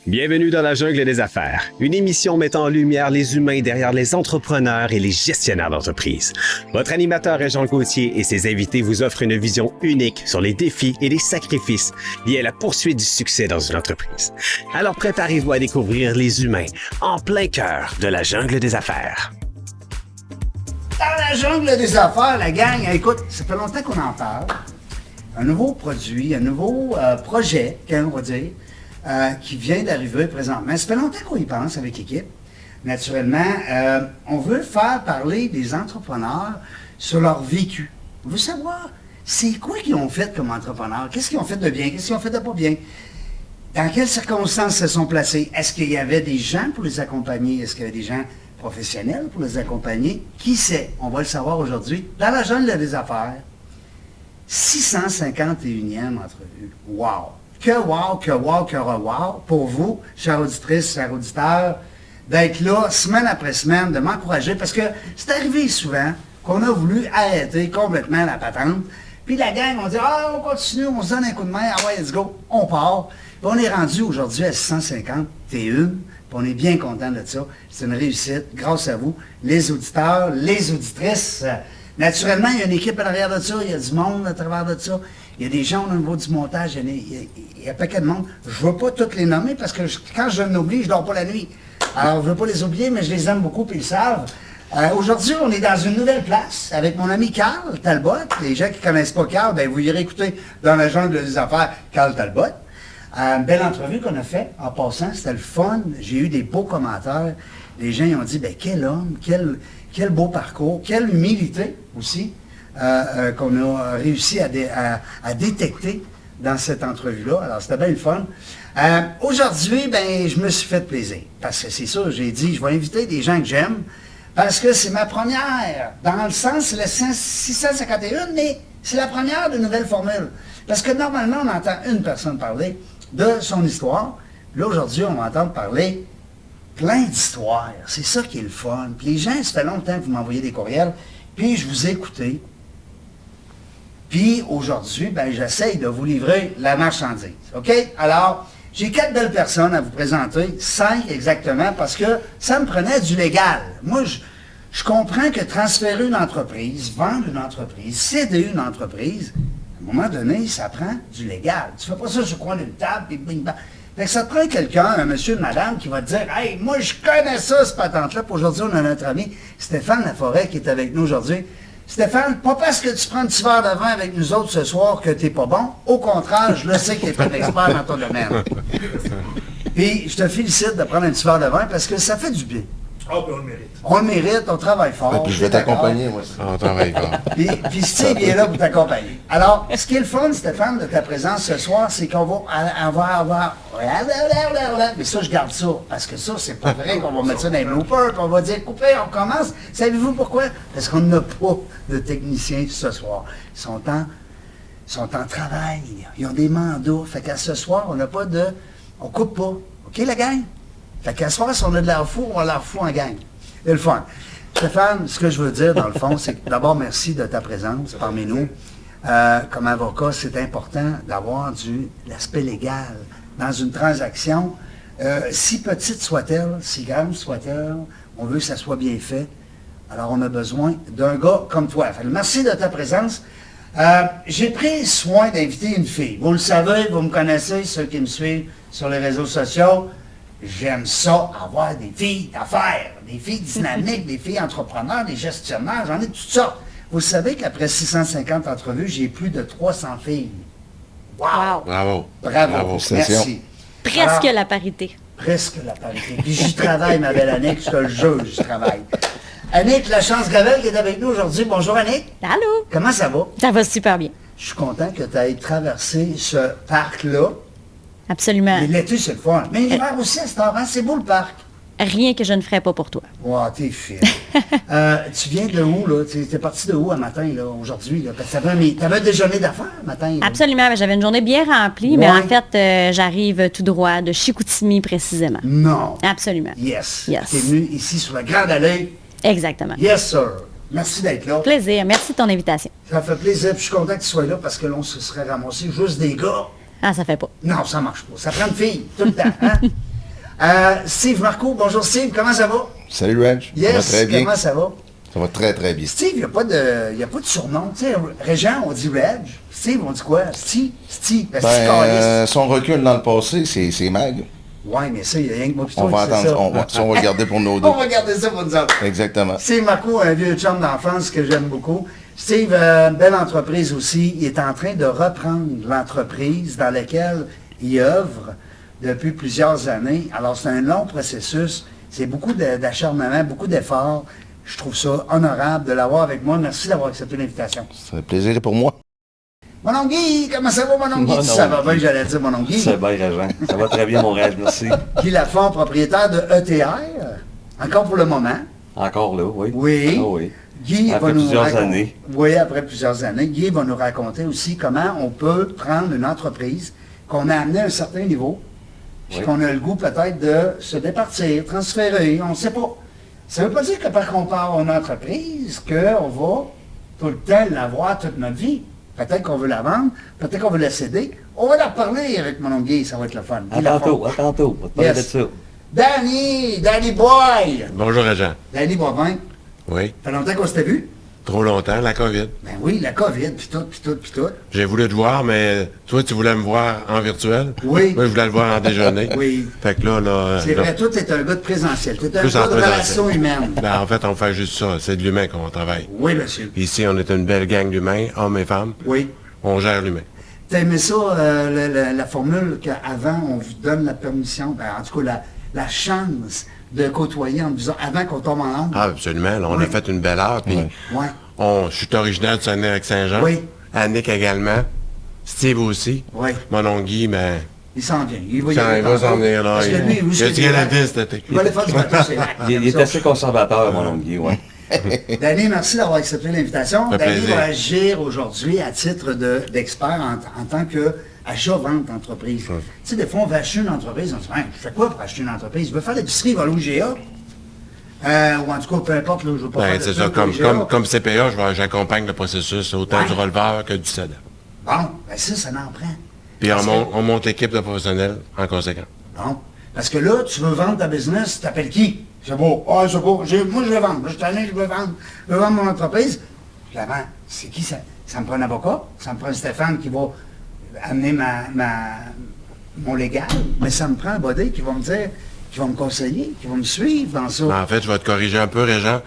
Bienvenue dans la jungle des affaires, une émission mettant en lumière les humains derrière les entrepreneurs et les gestionnaires d'entreprise. Votre animateur est Jean Gauthier et ses invités vous offrent une vision unique sur les défis et les sacrifices liés à la poursuite du succès dans une entreprise. Alors préparez-vous à découvrir les humains en plein cœur de la jungle des affaires. Dans la jungle des affaires, la gang, écoute, ça fait longtemps qu'on en parle. Un nouveau produit, un nouveau projet, on va dire, qui vient d'arriver présentement. Ça fait longtemps qu'on y pense avec l'équipe. Naturellement, on veut faire parler des entrepreneurs sur leur vécu. On veut savoir, c'est quoi qu'ils ont fait comme entrepreneurs? Qu'est-ce qu'ils ont fait de bien? Qu'est-ce qu'ils ont fait de pas bien? Dans quelles circonstances se sont placés? Est-ce qu'il y avait des gens pour les accompagner? Est-ce qu'il y avait des gens professionnels pour les accompagner? Qui sait? On va le savoir aujourd'hui. Dans la jungle des affaires, 651e entrevue. Wow! Que wow, que wow, que wow pour vous, chères auditrices, chers auditeurs, d'être là semaine après semaine, de m'encourager, parce que c'est arrivé souvent qu'on a voulu arrêter complètement la patente, puis la gang, on dit « Ah, on continue, on se donne un coup de main, ah ouais, let's go, on part ». Puis on est rendu aujourd'hui à 651, puis on est bien content de ça. C'est une réussite, grâce à vous, les auditeurs, les auditrices. Naturellement, il y a une équipe à l'arrière de ça, il y a du monde à travers de ça. Il y a des gens au niveau du montage, il y a un paquet de monde. Je ne veux pas toutes les nommer parce que quand je n'oublie, je ne dors pas la nuit. Alors, je ne veux pas les oublier, mais je les aime beaucoup et ils le savent. Aujourd'hui, on est dans une nouvelle place avec mon ami Carl Talbot. Les gens qui ne connaissent pas Carl, ben, vous irez écouter dans la jungle des affaires Carl Talbot. Belle entrevue qu'on a faite en passant, c'était le fun. J'ai eu des beaux commentaires. Les gens ils ont dit, ben, quel homme, quel beau parcours, quelle humilité aussi. Qu'on a réussi à détecter dans cette entrevue-là. Alors, c'était bien le fun. Aujourd'hui, ben, je me suis fait plaisir. Parce que c'est ça, j'ai dit, je vais inviter des gens que j'aime. Parce que c'est ma première. Dans le sens, c'est le 651, mais c'est la première de nouvelles formules. Parce que normalement, on entend une personne parler de son histoire. Là, aujourd'hui, on va entendre parler plein d'histoires. C'est ça qui est le fun. Puis les gens, ça fait longtemps que vous m'envoyez des courriels. Puis je vous ai écouté. Puis aujourd'hui, ben, j'essaye de vous livrer la marchandise. OK? Alors, j'ai 4 belles personnes à vous présenter, 5 exactement, parce que ça me prenait du légal. Moi, je comprends que transférer une entreprise, vendre une entreprise, céder une entreprise, à un moment donné, ça prend du légal. Tu ne fais pas ça sur le coin d'une table, puis bing bang. Fait que ça te prend quelqu'un, un monsieur, une madame, qui va te dire « Hey, moi, je connais ça, cette patente-là. » Puis aujourd'hui, on a notre ami Stéphane Laforêt qui est avec nous aujourd'hui. Stéphane, pas parce que tu prends un petit verre de vin avec nous autres ce soir que t'es pas bon. Au contraire, je le sais que tu es un expert dans ton domaine. Puis, je te félicite de prendre un petit verre de vin parce que ça fait du bien. Ah, puis on le mérite. On le mérite, on travaille fort. Ouais, puis je vais t'accompagner, moi. On travaille fort. Puis Steve est là pour t'accompagner. Alors, ce qui est le fun, Stéphane, de ta présence ce soir, c'est qu'on va avoir... Mais ça, je garde ça, parce que ça, c'est pas vrai qu'on va mettre ça dans les bloopers, puis on va dire, coupez, on commence. Savez-vous pourquoi? Parce qu'on n'a pas de techniciens ce soir. Ils sont en travail, ils ont des mandats. Fait qu'à ce soir, on n'a pas de... On coupe pas. OK, la gang? Fait qu'à ce soir, si on a de l'air fou, on a l'air fou en gang. C'est le fun. Stéphane, ce que je veux dire, dans le fond, c'est que d'abord, merci de ta présence parmi nous. Comme avocat, c'est important d'avoir l'aspect légal dans une transaction. Si petite soit-elle, si grande soit-elle, on veut que ça soit bien fait. Alors, on a besoin d'un gars comme toi. Fait que merci de ta présence. J'ai pris soin d'inviter une fille. Vous le savez, vous me connaissez, ceux qui me suivent sur les réseaux sociaux. J'aime ça, avoir des filles d'affaires, des filles dynamiques, des filles entrepreneurs, des gestionnaires, j'en ai toutes sortes. Vous savez qu'après 650 entrevues, j'ai plus de 300 filles. Wow! Bravo. Bravo, merci. Presque la parité. Presque la parité. Puis j'y travaille, ma belle Annick, je te le jure, j'y travaille. Annick Lachance-Gravel qui est avec nous aujourd'hui. Bonjour Annick. Allô? Comment ça va? Ça va super bien. Je suis content que tu aies traversé ce parc-là. Absolument. Et l'été, c'est le fun. Mais l'hiver aussi, à cette heure, hein, c'est beau le parc. Rien que je ne ferais pas pour toi. Wow, t'es fine. Tu viens de où, là? T'es parti de où un matin, là, aujourd'hui? Là? Parce que t'avais un déjeuner d'affaires, matin? Là. Absolument. J'avais une journée bien remplie, mais Ouais. en fait, j'arrive tout droit de Chicoutimi, précisément. Non. Absolument. Yes. Yes. T'es venu ici sur la Grande Allée. Exactement. Yes, sir. Merci d'être là. Plaisir. Merci de ton invitation. Ça fait plaisir. Puis je suis content que tu sois là parce que là, on se serait ramassé juste des gars. Ah, ça fait pas. Non, ça marche pas. Ça prend une fille, tout le temps. Hein? Steve Marco, bonjour Steve, comment ça va? Salut Reg, ça va Yes, très bien. comment ça va? Ça va très très bien. Steve, il n'y a pas de surnom. Tu sais, Régent, on dit Reg. Steve, on dit quoi? Steve. Si on recule dans le passé, c'est Mag. Ouais, mais ça, il y a rien que moi pis toi On va qui sais attendre, ça. on va garder pour nos deux. On va garder ça pour nous autres. Exactement. Steve Marco, un vieux chum d'enfance que j'aime beaucoup. Steve, belle entreprise aussi. Il est en train de reprendre l'entreprise dans laquelle il œuvre depuis plusieurs années. Alors, c'est un long processus. C'est beaucoup d'acharnement, beaucoup d'efforts. Je trouve ça honorable de l'avoir avec moi. Merci d'avoir accepté l'invitation. C'est un plaisir pour moi. Mon oncle Guy, comment ça va, mon oncle Guy? Mon Ça va oncle bien, Guy. j'allais dire mon oncle Guy. C'est bien, Régent. Ça va très bien, mon rêve, merci. Guy Lafont, propriétaire de ETR, encore pour le moment. Encore là, oui. Oui. Ah oui. Guy Après va nous plusieurs raconter- années. Oui, après plusieurs années. Guy va nous raconter aussi comment on peut prendre une entreprise qu'on a amenée à un certain niveau, puis Oui. qu'on a le goût peut-être de se départir, transférer, on ne sait pas. Ça ne veut pas dire que par qu'on part une entreprise, qu'on va tout le temps l'avoir toute notre vie. Peut-être qu'on veut la vendre, peut-être qu'on veut la céder. On va la reparler avec mon oncle Guy, ça va être le fun. Guy À Lafont. tantôt. On va te parler Yes. de ça. Danny Boy! Bonjour, agent. Danny Boivin, Oui. ça fait longtemps qu'on s'était vu? Trop longtemps, la COVID. Ben oui, la COVID, puis tout. J'ai voulu te voir, mais toi, tu voulais me voir en virtuel. Oui. Moi, je voulais le voir en déjeuner. Oui. Fait que là... C'est là, vrai, toi, t'es un gars de présentiel. T'es un plus gars en de présentiel. relations humaines. Ben, en fait, on fait juste ça. C'est de l'humain qu'on travaille. Oui, monsieur. Ici, on est une belle gang d'humains, hommes et femmes. Oui. On gère l'humain. T'aimais ça, la formule qu'avant, on vous donne la permission, ben, en tout cas, la chance de côtoyer en disant, avant qu'on tombe en langue. Ah, absolument. Là, on Oui. a fait une belle heure. Puis, Oui. Ouais. je suis originaire de Saguenay-Lac-Saint-Jean. Oui. Annick également. Steve aussi. Oui. Mon oncle Guy, ben... Il s'en vient. Il va y Ça, aller il va tantôt. s'en venir, là. Parce que lui, Il a dit qu'elle a dit, c'était... Il va aller faire du bateau, c'est là. Il est assez conservateur, mon oncle Guy, ouais. Danny, merci d'avoir accepté l'invitation. Ça fait Danny plaisir. va agir aujourd'hui à titre d'expert en tant que achat-vente d'entreprise. Tu sais, des fois, on va acheter une entreprise, on se dit, hein, je fais quoi pour acheter une entreprise? Il veut faire l'épicerie, il va aller au GA. Ou en tout cas, peu importe, là, je veux pas Ben, faire de c'est ça. pub au GA. Comme CPA, j'accompagne le processus autant Ouais. du releveur que du cédant. Bon, ben ça n'en prend. Puis Parce on monte l'équipe de professionnels en conséquence. Bon. Parce que là, tu veux vendre ta business, tu t'appelles qui? C'est beau. Ah, c'est beau. Moi, je veux vendre. Moi, je suis tanné, je veux vendre. Je veux vendre mon entreprise. Je la vends. C'est qui ça? Ça me prend un avocat. Ça me prend Stéphane qui va amener mon légal. Mais ça me prend un body qui va me dire, qui va me conseiller, qui va me suivre dans ça. En fait, je vais te corriger un peu, Régent.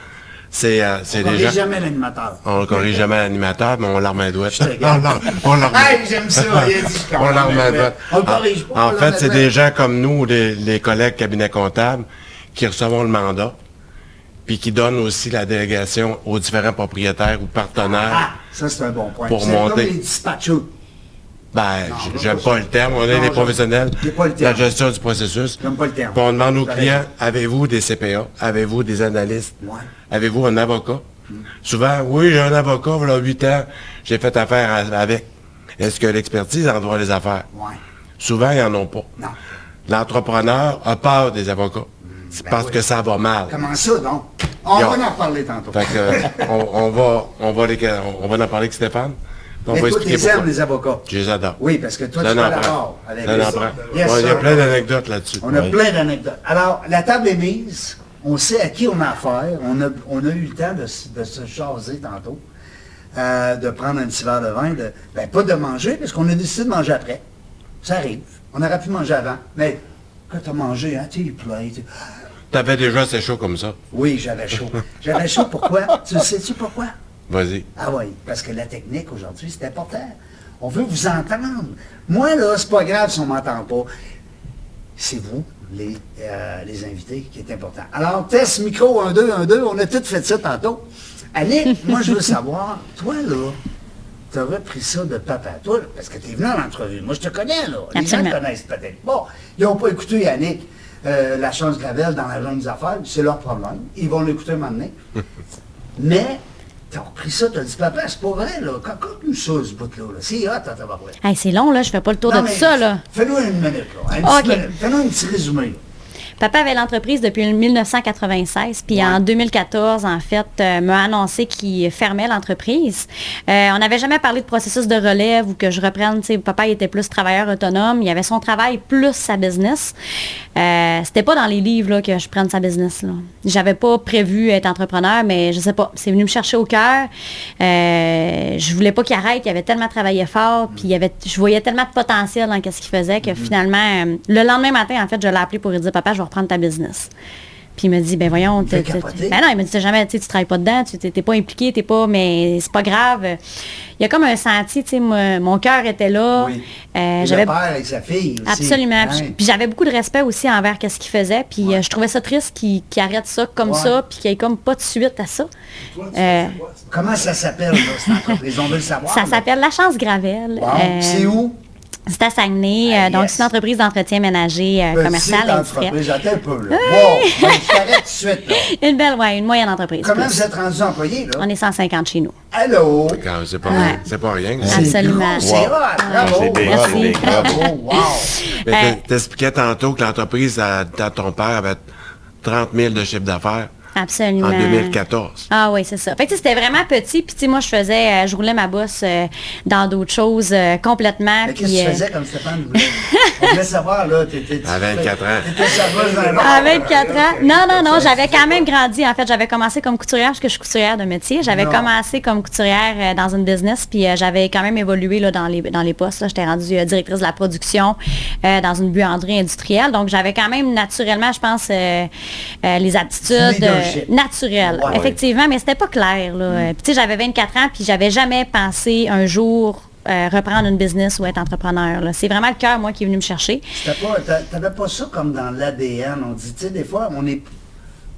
C'est On des ne gens... jamais l'animateur. On ne corrige jamais l'animateur, mais on l'arme à douette. Je te regarde. On l'arme Hey, j'aime ça. Il a dit on l'arme à douette. On le corrige pas. En on fait, l'arme à c'est douette. des gens comme nous, les collègues cabinets comptables, qui recevons le mandat, puis qui donnent aussi la délégation aux différents propriétaires ou Ah, partenaires. ça, c'est un bon point. Pour C'est monter. comme les dispatchers. Ben, j'aime pas le terme. On est Non, des professionnels. j'ai pas le La terme. gestion du processus. J'aime pas le terme. Puis on demande aux T'as clients, raison. avez-vous des CPA? Avez-vous des analystes? Ouais. Avez-vous un avocat? Souvent, oui, j'ai un avocat, voilà 8 ans, j'ai fait affaire avec. Est-ce que l'expertise en droit des affaires? Ouais. Souvent, ils n'en ont pas. Non. L'entrepreneur a peur des avocats. C'est Ben parce oui. que ça va mal. Comment ça, donc? On Yo. va en reparler tantôt. Fait que, on va en parler avec Stéphane. On Mais va toi, tu expliquer aimes pourquoi. les avocats. Je les adore. Oui, parce que toi, Ça tu en vas prend. d'abord avec Ça les en autres. prend. Yes, Ouais, il y a sir. plein d'anecdotes là-dessus. On a Ouais. plein d'anecdotes. Alors, la table est mise. On sait à qui on a affaire. On a eu le temps de se jaser tantôt. De prendre un petit verre de vin. Pas de manger, parce qu'on a décidé de manger après. Ça arrive. On aurait pu manger avant. Mais quand tu as mangé, hein, t'es plein. T'avais déjà assez chaud comme ça. Oui, j'avais chaud. J'avais chaud, pourquoi? Tu sais-tu pourquoi? Vas-y. Ah oui, parce que la technique aujourd'hui, c'est important. On veut vous entendre. Moi, là, c'est pas grave si on m'entend pas. C'est vous, les invités, qui est important. Alors, test micro 1, 2, 1, 2, on a tout fait ça tantôt. Annick, moi, je veux savoir, toi, là, tu aurais pris ça de papa. Toi, parce que tu es venu à l'entrevue. Moi, je te connais, là. Les gens Absolument. te connaissent peut-être. Bon, ils n'ont pas écouté Yannick, la chance Gravel dans la jungle des affaires. C'est leur problème. Ils vont l'écouter un moment donné. Mais, t'as repris ça, t'as dit, papa, c'est pas vrai, là. Raconte-nous ça, ce bout-là. Là. C'est hot, t'as pas vrai. Hey, c'est long, là. Je fais pas le tour Non, de mais tout ça, là. Fais-nous une minute, là. OK. Fais-nous un petit résumé. Papa avait l'entreprise depuis 1996, puis en 2014, en fait, m'a annoncé qu'il fermait l'entreprise. On n'avait jamais parlé de processus de relève ou que je reprenne, tu sais, papa il était plus travailleur autonome, il avait son travail plus sa business. C'était pas dans les livres là, que je prenne sa business. Là. J'avais pas prévu être entrepreneur, mais je sais pas, c'est venu me chercher au cœur. Je voulais pas qu'il arrête, il avait tellement travaillé fort, puis je voyais tellement de potentiel dans ce qu'il faisait que finalement, le lendemain matin, en fait, je l'ai appelé pour lui dire, papa, je vais reprendre ta business. Puis il m'a dit, ben voyons, ben non, il m'a dit, tu travailles pas dedans, tu t'es pas impliqué, mais c'est pas grave. Il y a comme un sentier, tu sais, mon cœur était là. Oui. J'avais le père avec sa fille aussi. Absolument. Hein? Puis j'avais beaucoup de respect aussi envers ce qu'il faisait. Puis je trouvais ça triste qu'il arrête ça comme ça, puis qu'il n'y ait comme pas de suite à ça. Comment ça s'appelle, là, cette entreprise? On veut le savoir. Ça s'appelle La Chance Gravel. Wow. C'est où? C'est à Saguenay, donc c'est une entreprise d'entretien ménager commercial industriel. Entreprise, attends un peu, là. Wow! Ben, je t'arrête tout de suite, là. Une moyenne entreprise. Comment vous êtes rendus employés, là? On est 150 chez nous. Allô? C'est pas rien. Absolument. C'est hot, bravo. C'est bien, Merci. c'est bien. Bravo, wow. Mais t'expliquais tantôt que l'entreprise de ton père avait 30 000 de chiffre d'affaires Absolument. en 2014. Ah oui, c'est ça. Fait que c'était vraiment petit. Puis tu sais, moi, je roulais ma bosse dans d'autres choses complètement. Mais qu'est-ce que tu faisais comme Stéphane voulait? On voulait savoir, là. À 24 ans. T'étais sa bosse dans le À 24 ans. Non, j'avais quand même grandi. En fait, j'avais commencé comme couturière parce que je suis couturière de métier. J'avais commencé comme couturière dans une business, puis j'avais quand même évolué là, dans les postes. J'étais rendue directrice de la production dans une buanderie industrielle. Donc, j'avais quand même naturellement, je pense, les aptitudes naturelles. Ouais. Effectivement, mais c'était pas clair. Là. Puis, tu sais, j'avais 24 ans, puis j'avais jamais pensé un jour reprendre une business ou être entrepreneur. Là. C'est vraiment le cœur, moi, qui est venu me chercher. T'avais pas ça comme dans l'ADN. On dit, tu sais, des fois,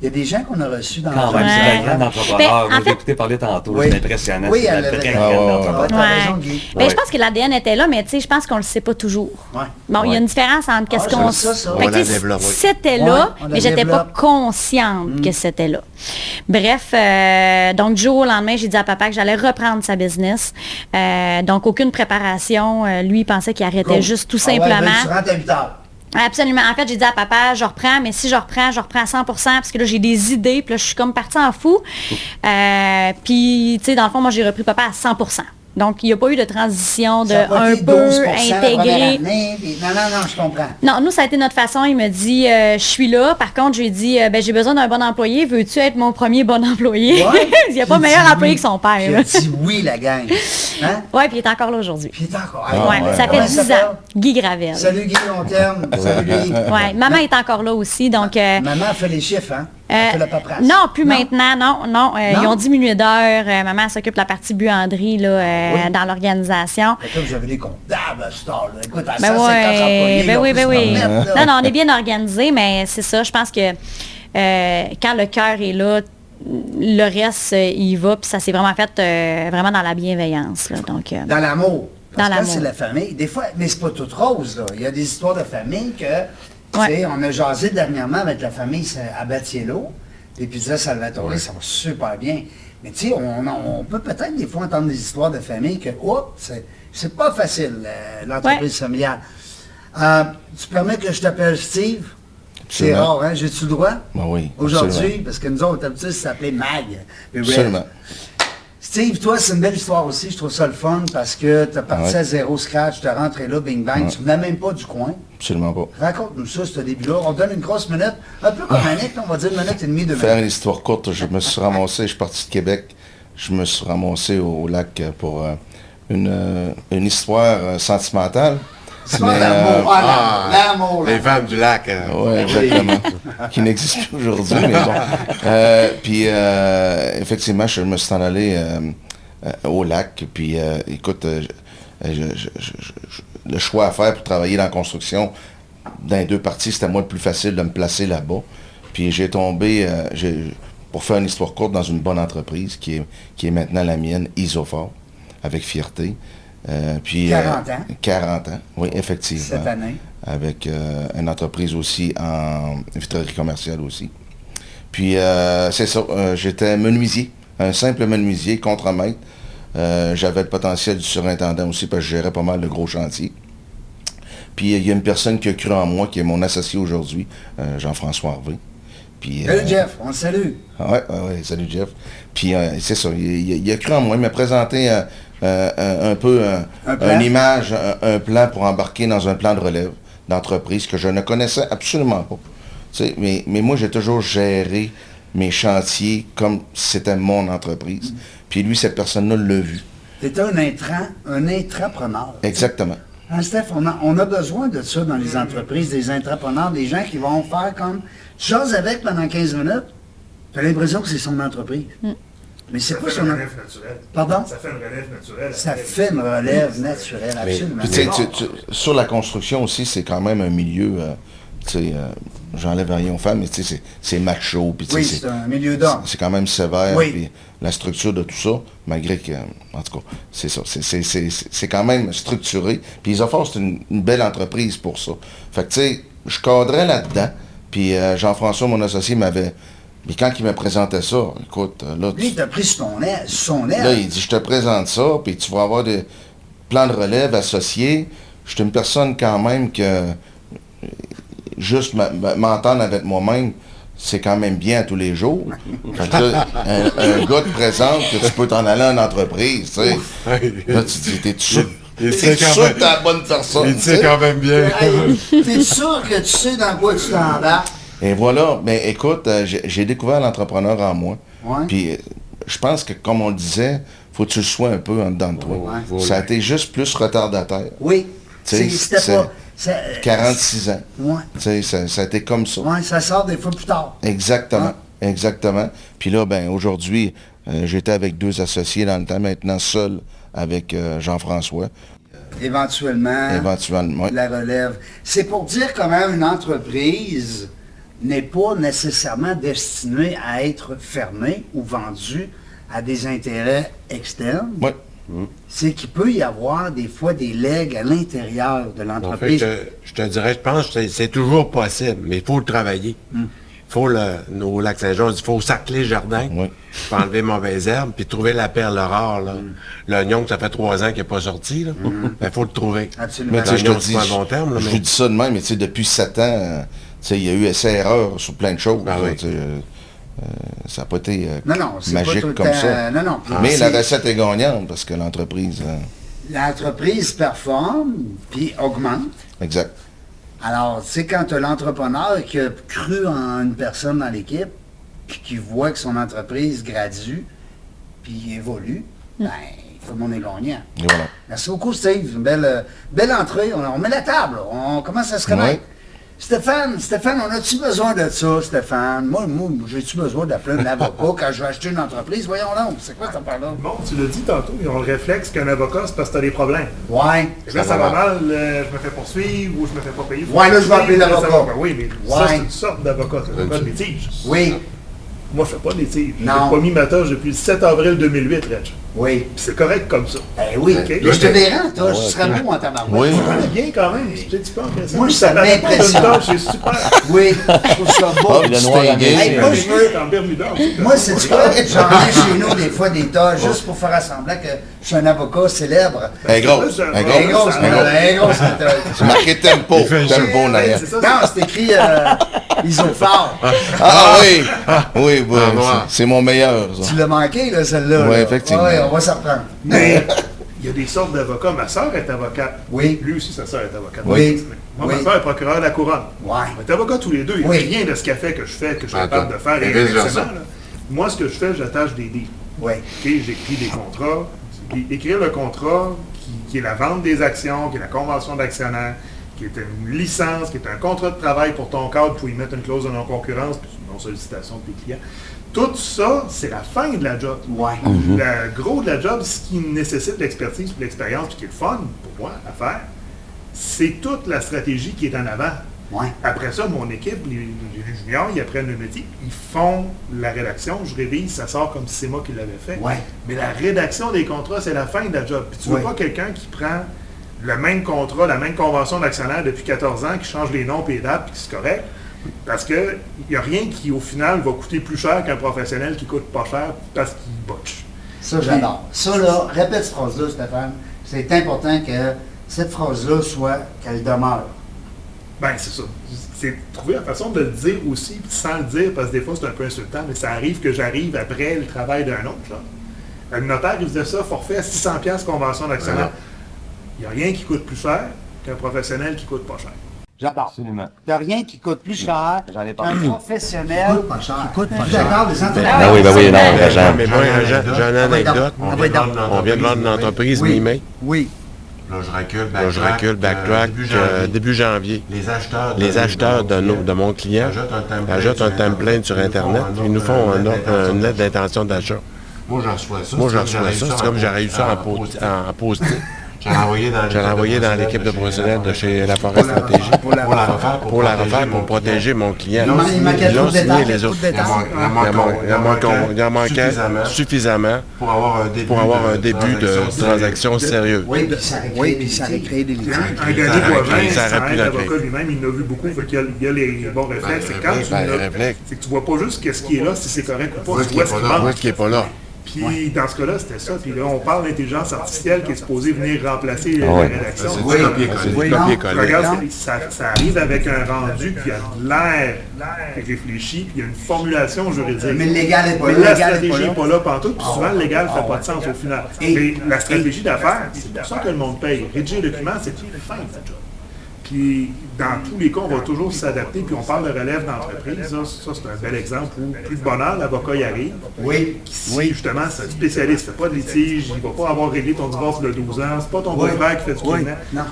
il y a des gens qu'on a reçus dans Quand même, Ouais. c'est un grand Ben, entrepreneur. en Vous fait- écoutez parler tantôt, Oui. c'est impressionnant. Oui, c'est elle un avait très raison. grand Ah, entrepreneur. t'as raison, Guy. Ben, Ouais. je pense que l'ADN était là, mais tu sais, je pense qu'on le sait pas toujours. Ouais. Bon, il y a une différence entre qu'est-ce qu'on... j'aime ça. Fait que, On la tu sais, développe, oui. c'était Ouais, là, on la mais j'étais pas développe. consciente que c'était là. Bref, donc du jour au lendemain, j'ai dit à papa que j'allais reprendre sa business. Donc, aucune préparation. Lui, il pensait qu'il arrêtait Cool. juste tout Ah ouais, simplement. ben, tu rentres à 8 heures. Absolument. En fait, j'ai dit à papa, je reprends, mais si je reprends à 100%, parce que là, j'ai des idées, puis là, je suis comme partie en fou. Puis, tu sais, dans le fond, moi, j'ai repris papa à 100%. Donc, il n'y a pas eu de transition de Ça a pas un été peu 12% la première intégré. année, puis- Non, je comprends. Non, nous, ça a été notre façon. Il me dit, je suis là. Par contre, je lui ai dit, ben, j'ai besoin d'un bon employé. Veux-tu être mon premier bon employé? Ouais. Il n'y a pas J'ai meilleur dit employé oui. que son père. J'ai là. dit oui, la gang. Hein? Ouais, puis il est encore là aujourd'hui. Puis il est encore. Ouais, ouais. ça Comment fait il 10 s'appelle? ans. Guy Gravel. Salut Guy, on t'aime. Salut Guy. Ouais, maman est encore là aussi, donc... Maman fait les chiffres, hein? Elle fait la paperasse. non, plus maintenant, non. Non? Ils ont diminué d'heures. Maman s'occupe de la partie buanderie là, dans l'organisation. Fait que vous avez des comptables à ce temps-là. Écoute, à Ben 150 employés, oui, là, on peut se oui. permettre, là. Non, on est bien organisé, mais c'est ça. Je pense que quand le cœur est là, le reste, il y va. Puis ça s'est vraiment fait vraiment dans la bienveillance. Là, donc, Dans l'amour. Parce Dans que l'amour. c'est la famille. Des fois, mais c'est pas toute rose, là. Il y a des histoires de famille que, tu Ouais. sais, on a jasé dernièrement avec la famille à Battiello. Et puis disait Salvatore, ça va super bien. Mais tu sais, on peut peut-être des fois entendre des histoires de famille que, oups, c'est pas facile, l'entreprise familiale. Tu permets que je t'appelle Steve? C'est Absolument. rare, hein? J'ai-tu le droit? Ben oui, Aujourd'hui, absolument. parce que nous autres, d'habitude, ça s'appelait Mag. puis Red. Absolument. Steve, toi, c'est une belle histoire aussi. Je trouve ça le fun parce que tu as parti Ouais. à zéro scratch, tu es rentré là, bing bang. Tu venais même pas du coin. Absolument pas. Raconte-nous ça, ce début-là. On donne une grosse minute, un peu comme Annick, on va dire une minute et demie, deux Faire minutes. une histoire courte, je me suis ramassé, je suis parti de Québec, je me suis ramassé au lac pour une histoire sentimentale. C'est pas l'amour. L'amour. Les femmes du lac. Oui, exactement. Qui n'existe plus aujourd'hui, mais bon. Puis, effectivement, je me suis en allé au lac. Puis, écoute, le choix à faire pour travailler dans la construction, dans les deux parties, c'était moi le plus facile de me placer là-bas. Puis, j'ai tombé, pour faire une histoire courte, dans une bonne entreprise qui est maintenant la mienne, Isofort, avec fierté. Puis, 40 ans. 40 ans, oui, effectivement. Cette année. Avec une entreprise aussi en vitrerie commerciale aussi. Puis, c'est ça, j'étais menuisier, un simple menuisier, contre-maître. J'avais le potentiel du surintendant aussi parce que je gérais pas mal de gros chantiers. Puis il y a une personne qui a cru en moi, qui est mon associé aujourd'hui, Jean-François Harvey. Puis, Salut Jeff, on le salue. ouais, salut Jeff. Puis c'est ça, il a cru en moi, il m'a présenté un peu une image, un plan pour embarquer dans un plan de relève d'entreprise que je ne connaissais absolument pas. Tu sais, mais moi, j'ai toujours géré mes chantiers comme si c'était mon entreprise. Puis lui, cette personne-là l'a vu. T'es un intrapreneur. Exactement. Hein, Steph, on a besoin de ça dans les entreprises, des intrapreneurs, des gens qui vont faire comme... Tu jases avec pendant 15 minutes, t'as l'impression que c'est son entreprise. Mais c'est pas son entreprise. Pardon? Ça fait une relève naturelle. Ça fait une relève naturelle, absolument. Puis, tu sais, sur la construction aussi, c'est quand même un milieu, tu sais, j'enlève rien aux femmes, mais tu sais, c'est macho. Puis, tu sais, Oui, c'est un milieu d'hommes. C'est quand même sévère. Oui. Puis la structure de tout ça, malgré que, en tout cas, c'est ça. C'est quand même structuré. Puis Isophore, c'est une belle entreprise pour ça. Fait que, tu sais, je cadrais là-dedans. Puis Jean-François, mon associé, m'avait... Mais quand il me présentait ça, écoute, là... Lui, il t'a pris son aile. Là, il dit, je te présente ça, puis tu vas avoir des plans de relève associés. Je suis une personne quand même que... Juste m'entendre avec moi-même, c'est quand même bien tous les jours. Fait que là, un gars te présente que tu peux t'en aller en entreprise, tu sais. Là, tu te dis, t'es sûr que t'es la bonne personne? Il sait quand même bien. Hey, t'es sûr que tu sais dans quoi tu t'embarques? Et voilà, mais écoute, j'ai découvert l'entrepreneur en moi. Ouais. Puis je pense que, comme on le disait, faut que tu le sois un peu en dedans de toi. Ouais. Ça a été juste plus retardataire. Oui. Tu sais, C'était pas... 46 ans. Ouais. Tu sais, ça a été comme ça. Ouais, ça sort des fois plus tard. Exactement, exactement. Puis là, ben aujourd'hui, j'étais avec 2 associés dans le temps, maintenant seul avec Jean-François. Éventuellement, Oui. la relève. C'est pour dire comment une entreprise n'est pas nécessairement destinée à être fermée ou vendue à des intérêts externes. Oui. C'est qu'il peut y avoir des fois des legs à l'intérieur de En l'entreprise. fait, je te dirais, je pense que c'est toujours possible, mais il faut le travailler. Il faut, au Lac-Saint-Jean, il faut sacler le jardin, Oui. puis enlever mauvaises herbes, puis trouver la perle rare. L'oignon que ça fait 3 ans qu'il n'est pas sorti, il faut le trouver. Absolument. Mais tu sais, je te L'oignon, dis, c'est pas un bon terme, là, je mais- vous dis ça de même, mais tu sais, depuis 7 ans, tu sais, il y a eu essai-erreur sur plein de choses. Ah oui. Tu sais, ça n'a pas été Non, c'est pas magique tout le comme temps- ça. non. Puis Mais la c'est- recette est gagnante parce que l'entreprise... L'entreprise performe, puis augmente. exact. Alors, tu sais, quand tu as l'entrepreneur qui a cru en une personne dans l'équipe, puis qui voit que son entreprise gradue, puis évolue, ben, tout le monde est gagnant. Et voilà. Merci beaucoup, Steve. Une belle entrée. On met la table. On commence à se connaître. Ouais. Stéphane, on a-tu besoin de ça, Stéphane? Moi j'ai-tu besoin d'appeler un avocat quand je vais acheter une entreprise? Voyons donc, c'est quoi cette affaire-là? Bon, tu l'as dit tantôt, ils ont le réflexe qu'un avocat, c'est parce que tu as des problèmes. Ouais. Et là, ça va mal, je me fais poursuivre ou je me fais pas payer. Ouais, là, je vais appeler l'avocat. Ben oui, mais ça, Ouais. c'est une sorte d'avocat. C'est un avocat de litige. Oui, Moi, je fais pas de litige. J'ai Non. pas mis ma tâche depuis le 7 avril 2008, Reg. oui. Puis c'est correct comme ça. Ben oui. Ok. Mais je te dérange, toi. Je serais beau en tabarouette. Oui. Ça va bien quand même. C'est un petit peu intéressant. Moi, ça paraît pas m'impressionne. d'une tâche, c'est super. Oui, je trouve ça beau. Ah, le noir Hey, américain. moi, je veux... En Bermuda. en tout cas. Moi, c'est quoi? J'en ai chez nous des fois des tas, juste pour faire semblant que je suis un avocat célèbre. Elle est grosse. Ça, Elle est Elle est grosse. grosse, Elle est grosse. elle est grosse, cette C'est marqué tempo. Tempo, Naya. c'est ça. Non, c'est écrit isophore. Ah oui! Oui, oui. Ah, noir. C'est mon meilleur, ça. Tu l'as manqué, là, celle-là. Ouais, là. effectivement. Ouais, on va s'en reprendre. Mais il y a des sortes d'avocats. Ma soeur est avocate. Oui. Lui aussi, sa soeur est avocate. Oui. Moi, Oui. ma soeur est procureure de la couronne. Ouais. On est avocats tous les deux. Il n'y a Oui. rien de ce qu'elle fait que je fais, que je suis Ah, capable de faire et vice-versa. inversement, là. Moi, ce que je fais, j'attache des deals. Oui. OK, j'écris des contrats. Puis écrire le contrat, qui est la vente des actions, qui est la convention d'actionnaire, qui est une licence, qui est un contrat de travail pour ton cadre, pour y mettre une clause de non-concurrence, puis une non-sollicitation de tes clients. Tout ça, c'est la fin de la job. Ouais. Le gros de la job, ce qui nécessite l'expertise et l'expérience, puis qui est le fun pour moi à faire, c'est toute la stratégie qui est en avant. Ouais. Après ça, mon équipe, les juniors, ils apprennent le métier, ils font la rédaction, je révise, ça sort comme si c'est moi qui l'avais fait. Ouais. Mais la rédaction des contrats, c'est la fin de la job. Puis tu veux Ouais. pas quelqu'un qui prend le même contrat, la même convention d'actionnaire depuis 14 ans, qui change les noms et les dates, puis que c'est correct. Parce qu'il n'y a rien qui, au final, va coûter plus cher qu'un professionnel qui coûte pas cher parce qu'il botche. Ça, j'adore. Ça, là, répète cette phrase-là, Stéphane. C'est important que cette phrase-là soit qu'elle demeure. Ben, c'est ça. C'est trouver la façon de le dire aussi, puis sans le dire, parce que des fois, c'est un peu insultant, mais ça arrive que j'arrive après le travail d'un autre. Là. Le notaire, il disait ça, forfait à 600$ convention d'actionnaire. Il n'y a rien qui coûte plus cher qu'un professionnel qui coûte pas cher. J'adore. Absolument. Il n'y a rien qui coûte plus cher J'en ai qu'un parlé. professionnel qui coûte pas cher. D'accord, des entreprises. Ben oui, non, Jean. Mais moi, j'ai une anecdote. On va être dans- On vient de vendre une entreprise Oui. mi-mai. Oui. Là, Là, je recule, backtrack, début janvier. Les acheteurs De mon client ajoutent un template sur Internet. Ils nous font une lettre d'intention d'achat. Moi, j'en reçois ça. Moi, je reçois ça. C'est comme j'aurais eu ça en post-it. Je l'ai envoyé dans l'équipe de professionnels de chez La Forêt Stratégie Pour la pour la refaire, pour protéger mon client. Il manquait Ils trop ont de signé détails. les Trop autres. de détails. Il en manquait suffisamment pour avoir un début de transaction sérieuse. Oui, puis ça aurait créé des litiges. Un gagné voisin, ça aurait ça pu aide la l'avocat créer. lui-même, il en a vu beaucoup, fait qu'il y a les bons réflexes. C'est quand tu Ben, les l'as, réflexes. c'est que tu vois pas juste qu'est-ce qui est là, si c'est correct ou pas, Oui, tu qui vois est ce pas qui là. manque. Moi, qui n'est pas là. Puis dans ce cas-là, c'était ça. Puis là, on parle d'intelligence artificielle qui est supposée venir remplacer la ouais. rédaction. Oui, C'est non. copier-coller. Regarde, ça arrive avec un rendu qui a de l'air réfléchi, puis il y a une formulation juridique. Mais le légal n'est pas Mais là. la Le légal n'est stratégie pas n'est là. pas là pantoute, puis souvent le légal ne fait pas de sens au final. Et- Mais la stratégie d'affaires, c'est pour ça que le monde paye. Rédiger un document, c'est une fin de job. Puis, dans tous les cas, on va toujours s'adapter. Puis, on parle de relève d'entreprise. Ça, c'est un bel exemple où, plus de bonheur, l'avocat y arrive. Oui. Si, justement, c'est un spécialiste, il ne fait pas de litige, il ne va pas avoir réglé ton divorce de 12 ans, c'est pas ton Oui. beau-frère qui fait du Oui. criminel. Non.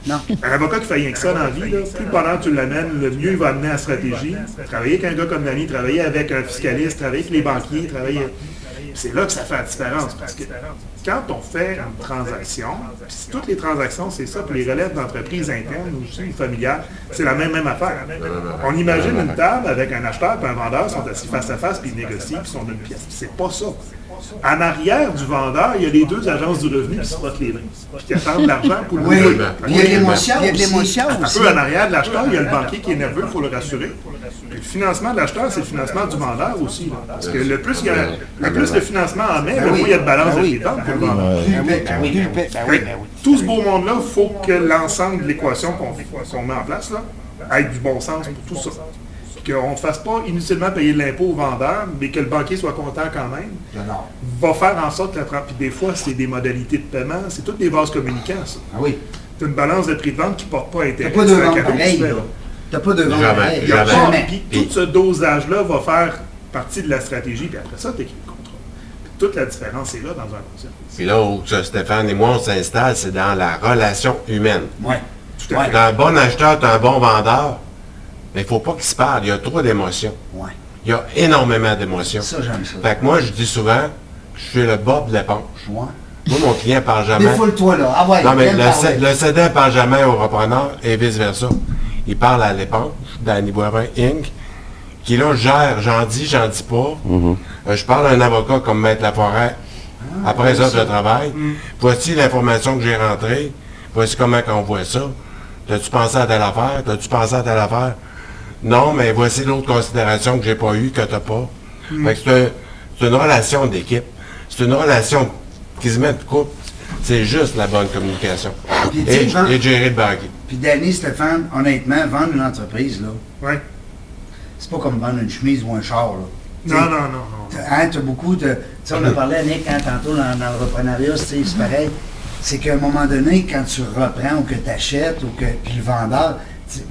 Non. Un avocat qui fait rien que ça dans la vie, là, plus de bonheur tu l'amènes, le mieux il va amener à la stratégie. Travailler avec un gars comme Danny, travailler avec un fiscaliste, travailler avec les banquiers, travailler... C'est là que ça fait la différence, parce que quand on fait une transaction, puis toutes les transactions, c'est ça, puis les relèves d'entreprises internes ou aussi familiales, c'est la même affaire. On imagine une table avec un acheteur et un vendeur, sont assis face à face, puis ils négocient, puis ils sont d'une pièce. Puis c'est pas ça. En arrière du vendeur, il y a les deux agences du revenu qui se frottent les mains, puis qui attendent de l'argent pour le Oui. louer. Il y a de l'émotion. Il y a de l'émotion Un aussi. peu en arrière de l'acheteur, il y a le banquier qui est nerveux, il faut le rassurer. Puis le financement de l'acheteur, c'est le financement du vendeur aussi. Là. Parce que le plus le financement en met, le moins il y a de balance de dividende pour le vendeur. Fait que tout ce beau monde-là, il faut que l'ensemble de l'équation qu'on met en place là, ait du bon sens pour tout ça. Puis qu'on ne fasse pas inutilement payer de l'impôt au vendeur, mais que le banquier soit content quand même. J'adore. Va faire en sorte que puis des fois, c'est des modalités de paiement, c'est toutes des vases communicants, ça. Ah oui. C'est une balance de prix de vente qui ne porte pas T'as intérêt. pas de C'est un vente cadeau que tu pareil, fais, là. là. T'as pas de vente Jamais. pareil. Il y a Jamais. pas, puis tout ce dosage-là va faire partie de la stratégie, puis après ça, tu écris le contrat. Puis toute la différence est là dans un conseil. Puis là où Stéphane et moi, on s'installe, c'est dans la relation humaine. Oui. Tout à fait. T'as un bon acheteur, t'as un bon vendeur, mais il ne faut pas qu'ils se parlent. Il y a trop d'émotions. Oui. Il y a énormément d'émotions. Ça, j'aime ça. Fait que moi, je dis souvent, je suis le bas de l'éponge. Ouais. Moi, mon client parle jamais. Défoule-toi, là. Ah ouais, Non, mais viens me parler. le cédant parle jamais au repreneur et vice-versa. Il parle à l'éponge, Danny Boivin Inc., qui là gère, j'en dis pas. Je parle à un avocat comme Maître Laforêt après les heures de travail. Voici l'information que j'ai rentrée. Voici comment on voit ça. T'as-tu pensé à telle affaire? T'as-tu pensé à telle affaire? Non, mais voici l'autre considération que j'ai pas eue, que t'as pas. Fait que c'est une relation d'équipe. C'est une relation qui se met de couple. C'est juste la bonne communication. Puis, tu sais, Et de gérer le banquier. Puis Danny, Stéphane, honnêtement, vendre une entreprise, là, Ouais. c'est pas comme vendre une chemise ou un char, là. Non. Hein, t'as beaucoup de... Tu sais, on a parlé à Nick tantôt dans le reprenariat, tu sais, c'est pareil. C'est qu'à un moment donné, quand tu reprends ou que tu achètes ou que puis le vendeur,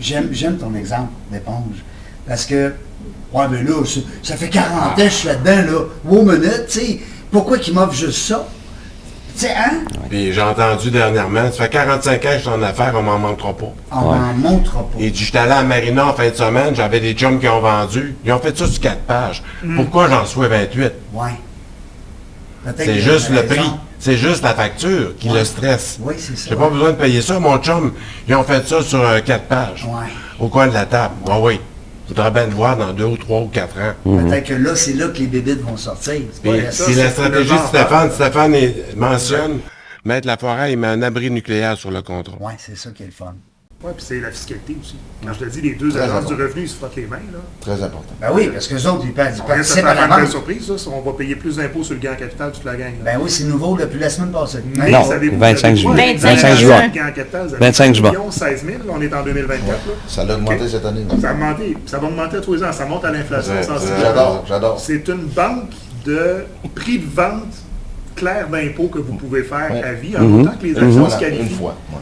j'aime ton exemple d'éponge. Parce que, ouais, mais là, ça fait 40 ans que je suis là-dedans, là. Wow, minute, tu sais, pourquoi qu'il m'offre juste ça? Tu sais, hein? Puis j'ai entendu dernièrement, ça fait 45 ans que je suis en affaires, on m'en manquera pas. On m'en montrera pas. Et j'étais allé à Marina en fin de semaine, j'avais des chums qui ont vendu. Ils ont fait ça sur 4 pages. Pourquoi j'en reçois 28? Ouais. Peut-être C'est qu'il juste a le raison. prix. C'est juste la facture qui le stresse. Oui, c'est ça. J'ai pas besoin de payer ça. Mon chum, ils ont fait ça sur 4 pages. Ouais. Au coin de la table. Oui. Faudra bien le voir dans 2 ou 3 ou 4 ans. Peut-être que là, c'est là que les bébites vont sortir. C'est pas Puis, la- ça, puis la c'est stratégie le de vendeur. Stéphane mentionne, Maître Laforêt, il met un abri nucléaire sur le contrat. Ouais, c'est ça qui est le fun. Oui, puis c'est la fiscalité aussi. Quand je te dis, les deux Très agences du important. revenu, ils se frottent les mains. Là. Très important. Ben oui, parce que les autres, ils On vient de se participent faire à la une belle vente. surprise, ça. On va payer plus d'impôts sur le gain en capital, toute la gang. Là. Ben oui, c'est nouveau depuis la semaine passée. Mais Non, savez-vous, 25 vous avez juin. quoi? 25 juin. Le gain en capital, vous avez 25 juin. 16 000, on est en 2024. Là. Ça a augmenté cette année. Ça a augmenté. Ça va augmenter à tous les ans. Ça monte à l'inflation. Ouais, sensiblement. J'adore. C'est une banque de prix de vente clair d'impôt que vous pouvez faire Ouais. à vie, en autant que les actions se Voilà, qualifient. une fois. Ouais.